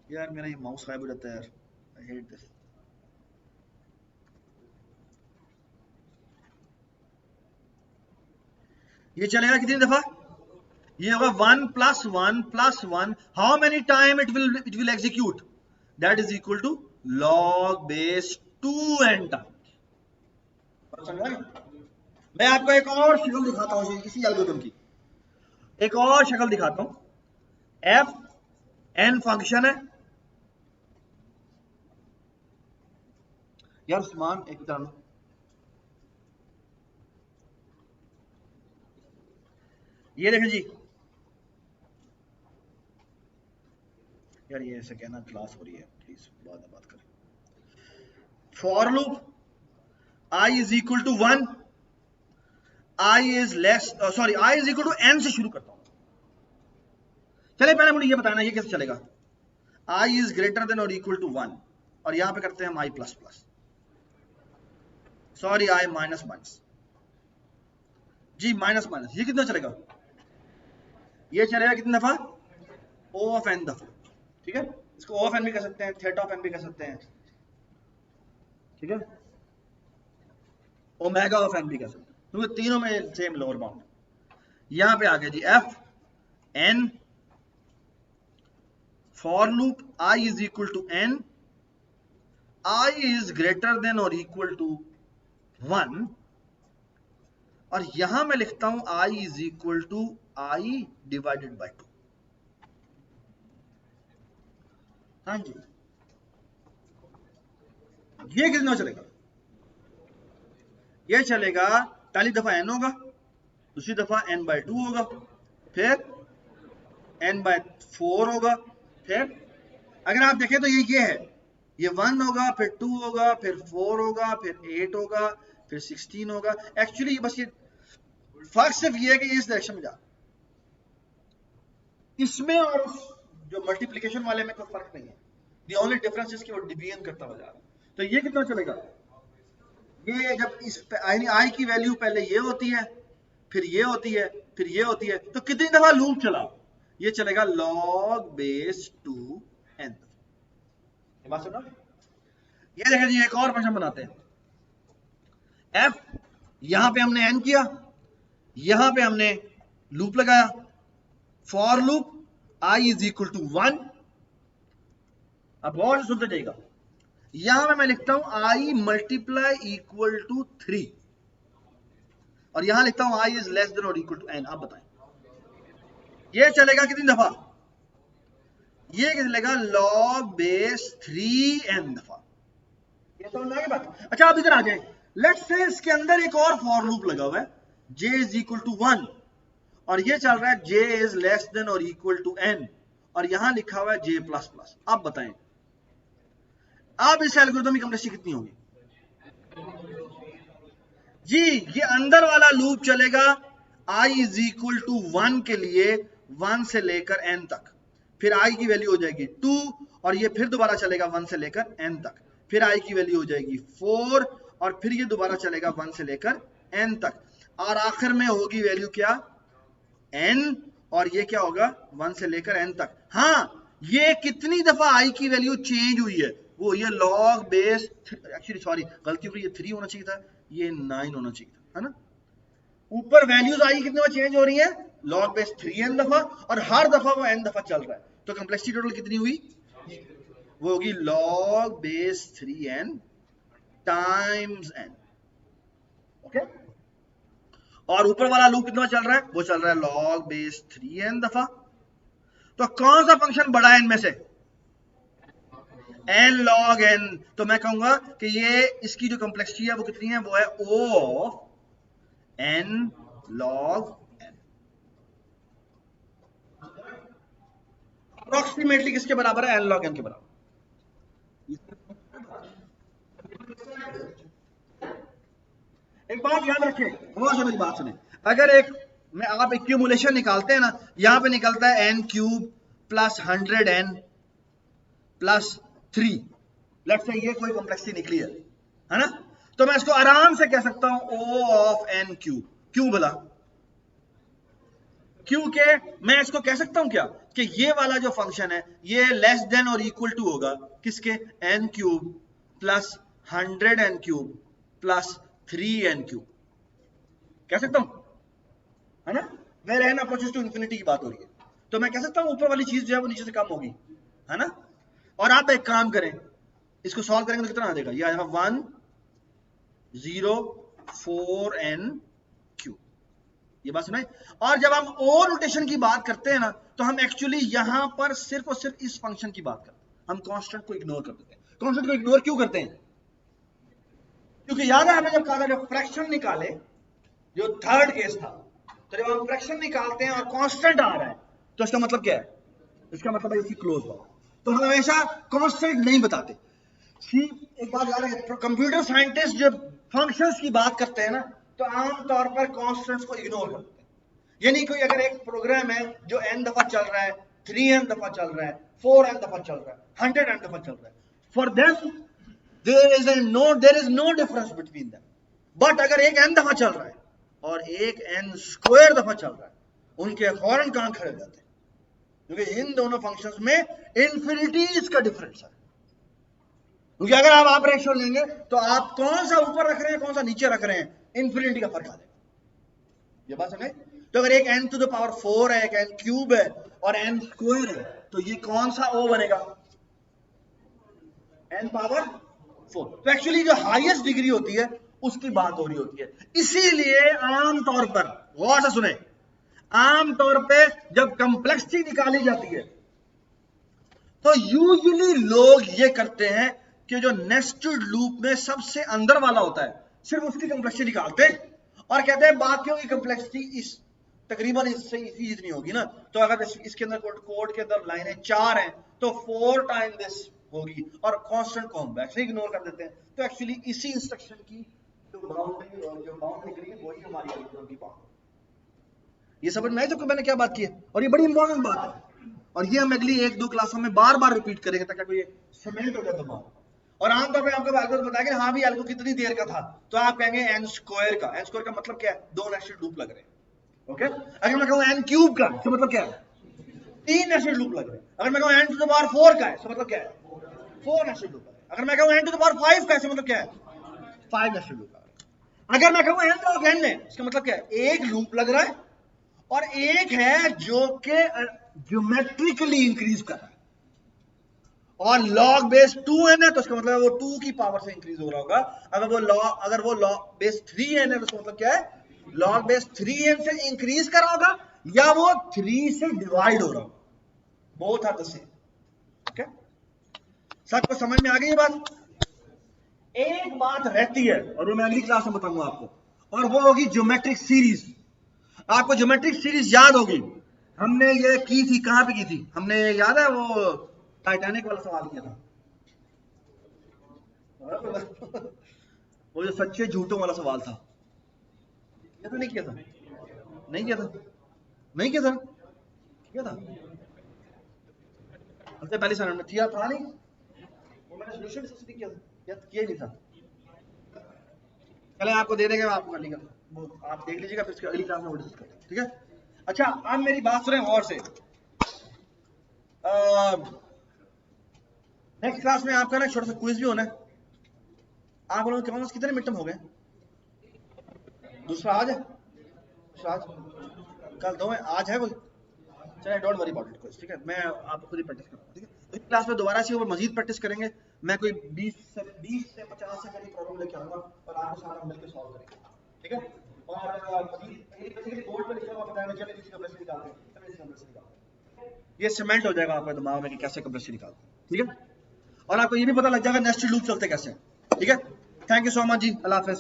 यार मेरा ये माउस गायब हो जाता है यार, आई हेट दिस। ये चलेगा कितनी दफा, ये होगा 1 plus 1 plus 1, how many time it will execute, that is equal to log base 2n times. मैं आपको एक और शक्ल दिखाता हूं इसी एल्गोरिथम की, एक और शक्ल दिखाता हूं। f n फंक्शन है, यार उस्मान एक तरह, ये देखें जी, यार ये ऐसे कहना क्लास हो रही है, प्लीज बाद में बात करें। For loop i is equal to 1, i is less, sorry i is equal to n से शुरू करता हूं। चलिए पहले मुझे ये बताना ये कैसे चलेगा, i इज ग्रेटर देन और इक्वल टू 1, और यहां पे करते हैं हम i plus plus, sorry i minus minus, जी माइनस माइनस, ये कितना चलेगा, ये चलेगा कितनी दफा, o ऑफ n दफा, ठीक है, इसको o ऑफ n भी कर सकते हैं, थीटा ऑफ n भी कर सकते हैं, ठीक है, ओमेगा ऑफ n भी कर सकते हैं, क्योंकि तीनों में सेम लोअर बाउंड। यहां पे आ गया जी f n for loop i is equal to n, i is greater than और इक्वल टू 1, और यहां मैं लिखता हूं i is equal to i divided by 2। हाँ जी, ये कितना चलेगा, ये चलेगा पहली दफा n होगा, दूसरी दफा n बाय 2 होगा, फिर n बाय 4 होगा, फिर अगर आप देखें तो ये है, ये 1 होगा, फिर 2 होगा, फिर 4 होगा, फिर 8 होगा, फिर 16 होगा। एक्चुअली बस ये फर्क सिर्फ ये है कि इस डायरेक्शन में जा, इसमें और उस जो मल्टीप्लिकेशन वाले में कोई फर्क नहीं है, द ओनली डिफरेंस इज कि वो डिवीजन करता हुआ जा रहा है। तो ये कितना चलेगा, ये जब इस i की वैल्यू पहले ये होती है, फिर ये होती है, फिर ये होती है, तो कितनी दफा लूप चला, ये चलेगा log बेस 2n। ये बात सुना, ये देखें जी एक और फंक्शन बनाते हैं, f यहां पे हमने n किया, यहां पे हमने लूप लगाया, for loop i is equal to 1। अब गौर से सुनते जाइएगा, यहां पे मैं लिखता हूं i मल्टीप्लाई इक्वल टू 3 और यहां लिखता हूं i इज लेस देन और इक्वल टू n। आप बताएं ये चलेगा कितनी दफा? ये चलेगा log बेस 3n दफा। ये समझ में आ गई बात? अच्छा आप इधर आ जाए, लेट्स से इसके अंदर एक और फॉर लूप लगा हुआ है, j इज इक्वल टू 1 और ये चल रहा है j इज लेस देन और इक्वल टू n और यहां लिखा हुआ है j प्लस प्लस। आप बताएं अब इस एल्गोरिथम की कॉम्प्लेक्सिटी कितनी होगी? जी ये अंदर वाला लूप चलेगा i इज इक्वल टू 1 के लिए 1 से लेकर n तक, फिर i की वैल्यू हो जाएगी 2 और ये फिर दोबारा चलेगा 1 से लेकर n तक, फिर i की वैल्यू हो जाएगी 4 और फिर ये दोबारा चलेगा 1 से लेकर n तक और आखिर में होगी वैल्यू क्या? n और ये क्या होगा 1 से लेकर n तक। हाँ ये कितनी दफा i की वैल्यू चेंज हुई है वो ये log बेस, एक्चुअली सॉरी गलती हो रही है, 3 होना चाहिए था, ये 9 होना चाहिए था, है ना? ऊपर वैल्यूज आई कितने बार चेंज हो रही है? log बेस 3n दफा और हर दफा वो n दफा चल रहा है, तो कॉम्प्लेक्सिटी टोटल कितनी हुई? वो होगी log base 3n times n। Okay और ऊपर वाला लूप कितना चल रहा है? वो चल रहा है log बेस 3n दफा। तो कौन सा फंक्शन बड़ा है इनमें से? n log n। तो मैं कहूंगा कि ये इसकी जो कॉम्प्लेक्सिटी है वो कितनी है? वो है O of n log n। Approximately किसके बराबर है? n log n के बराबर। एक बात याद रखें, बहुत से मेरी बात सुने, अगर एक में आप एक्यूमुलेशन निकालते हैं ना, यहां पे निकलता है n cube plus 100n plus 3, let's say ये कोई कॉम्प्लेक्सिटी निकली है ना? तो मैं इसको आराम से कह सकता हूं O ऑफ n क्यूब। क्यों बोला? क्योंकि मैं इसको कह सकता हूं क्या कि ये वाला जो फंक्शन है ये लेस देन और इक्वल टू होगा किसके? n cube plus 100n cube plus 3n cube. कह सकता हूं, है ना? Where n approaches to infinity की बात हो रही है, तो मैं कह सकता हूं ऊपर वाली चीज जो है वो नीचे से कम होगी, है ना? और आप एक काम करें, इसको सॉल्व करेंगे तो कितना आ जाएगा? ये आएगा 1 0 4n क्यूब। ये बात सुनाई? और जब हम ओ रोटेशन की बात करते हैं ना, तो हम एक्चुअली यहां पर सिर्फ और सिर्फ इस फंक्शन की बात करते हैं, हम कांस्टेंट को इग्नोर कर देते हैं। कांस्टेंट को इग्नोर क्यों करते हैं? क्योंकि याद है हमने जब कहा था जब फ्रैक्शन निकाले, जो थर्ड केस था, तो जब हम फ्रैक्शन निकालते हैं और कांस्टेंट आ रहा है तो इसका मतलब क्या है? इसका मतलब है इसकी क्लोज बाउंड। तो हम हमेशा कांस्टेंट नहीं बताते। एक बात याद है, कंप्यूटर साइंटिस्ट जब फंक्शंस की बात करते हैं ना, तो आमतौर पर कांस्टेंट्स को इग्नोर करते हैं। यानी कोई अगर एक प्रोग्राम है जो n दफा चल रहा है, 3n दफा चल रहा है, 4n दफा चल रहा है, 100n दफा चल रहा है, for them there is no difference between them। But अगर एक n दफा चल रहा है और एक n स्क्वायर दफा चल रहा है, उनके फौरन कान खड़े हो जाते हैं, क्योंकि इन दोनों फंक्शंस में इंफिनिटीज का डिफरेंस है। क्योंकि अगर आप रेशियो लेंगे तो आप कौन सा ऊपर रख रहे हैं कौन सा नीचे रख रहे हैं, इंफिनिटी का फर्क आ जाएगा। ये बात समझे? तो अगर एक n टू द पावर 4 है, एक n क्यूब है और n स्क्वायर है, तो ये कौन सा O बनेगा? n power 4। तो एक्चुअली जो हाईएस्ट डिग्री होती है उसकी बात हो रही होती है। इसीलिए आमतौर पर, गौर से सुने, आमतौर पे जब कॉम्प्लेक्सिटी निकाली जाती है तो यूजुअली लोग ये करते हैं कि जो नेस्टेड लूप में सबसे अंदर वाला होता है सिर्फ उसकी कॉम्प्लेक्सिटी निकालते हैं और कहते हैं बाकियों की कॉम्प्लेक्सिटी इस तकरीबन इससे इतनी होगी ना, तो अगर इसके अंदर कोड के अंदर लाइनें 4 हैं तो 4 टाइम दिस होगी और कांस्टेंट को हम वैसे इग्नोर कर देते हैं। तो एक्चुअली इसी इंस्ट्रक्शन की जो बाउंड्री और जो बाउंड निकली है वही हमारी एल्गोरिथम की बात। ये समझ में आया तो मैंने क्या बात की है? और ये बड़ी इंपॉर्टेंट बात है और ये हम अगली 1-2 क्लासों में बार बार रिपीट करेंगे ताकि ये सीमेंट हो जाए दिमाग। और आमतौर पर आपको एल्गोरिथम बताया कि हाँ भी एल्गो कितनी देर का था, तो आप कहेंगे n स्क्वायर का। n स्क्वायर का मतलब क्या है? 2 नेस्टेड लूप लग रहे हैं। ओके, अगर मैं कहूँ n क्यूब का तो मतलब क्या है? 3 नेस्टेड लूप लग रहे हैं। अगर मैं कहूँ n टू द पावर 4 का है तो मतलब क्या है? 4 नेस्टेड लूप लग रहे हैं। अगर मैं कहूँ n टू द पावर 5 का है तो मतलब क्या है? 5 नेस्टेड लूप लग रहे हैं। अगर मैं कहूँ n log n है, इसका मतलब क्या है? एक लूप लग रहा है और एक है जो कि ज्योमेट्रिकली इंक्रीज कर रहा है, और log बेस 2n है तो इसका मतलब वो 2 की पावर से इंक्रीज हो रहा होगा। अगर वो log बेस 3n है तो इसका मतलब क्या है? log बेस 3n से इंक्रीज कर रहा होगा या वो 3 से डिवाइड हो रहा होगा। Both are the same. Okay, सबको समझ में आ गई ये बात? एक बात रहती है और वो मैं अगली क्लास में बताऊंगा आपको, और वो होगी ज्योमेट्रिक सीरीज। आपको ज्योमेट्रिक सीरीज याद होगी, हमने ये की थी, कहां पे की थी हमने, याद है? वो टाइटैनिक वाला सवाल किया था वो जो सच्चे झूठों वाला सवाल था, किया था नहीं किया था? नहीं किया था? नहीं किया था? किया था? सबसे पहले सर हमने किया था नहीं, वो मैंने सोल्यूशन डिस्कस नहीं किया था, किया ही नहीं था। चले आपको दे देंगे, आपको कर लेंगे, वो आप देख लीजिएगा, फिर अगली क्लास में वो डिस्कस करते हैं, ठीक है? अच्छा, अब मेरी बात सुने गौर से। नेक्स्ट क्लास में आपका ना छोटा सा क्विज भी होना है। आप लोगों के पास कितने मिड टर्म हो गए? दूसरा आज है? दूसरा आज, कल दो है, आज है कोई? चलिए, डोंट वरी अबाउट इट, ठीक है? मैं आपको खुद ही प्रैक्टिस करूंगा, ठीक है? इस क्लास में दोबारा से ऊपर मजीद प्रैक्टिस करेंगे। मैं कोई 20 से 50 से करीब प्रॉब्लम लेके आऊंगा और आपको सारा मिलकर सॉल्व करेंगे, ठीक है? और मजीद एक बेसिकली बोर्ड पे लिखा हुआ बताएंगे, चलिए किसी कंप्रेसर निकालते हैं, चलिए इस कंप्रेसर निकालते हैं। ये सीमेंट हो जाएगा आपके दिमाग में कि कैसे कंप्रेसर निकालते हैं, ठीक है? और आपको ये भी पता लग जाएगा नेस्टेड लूप चलते कैसे हैं, ठीक है? थैंक यू सो मच जी, अल्लाह हाफिज।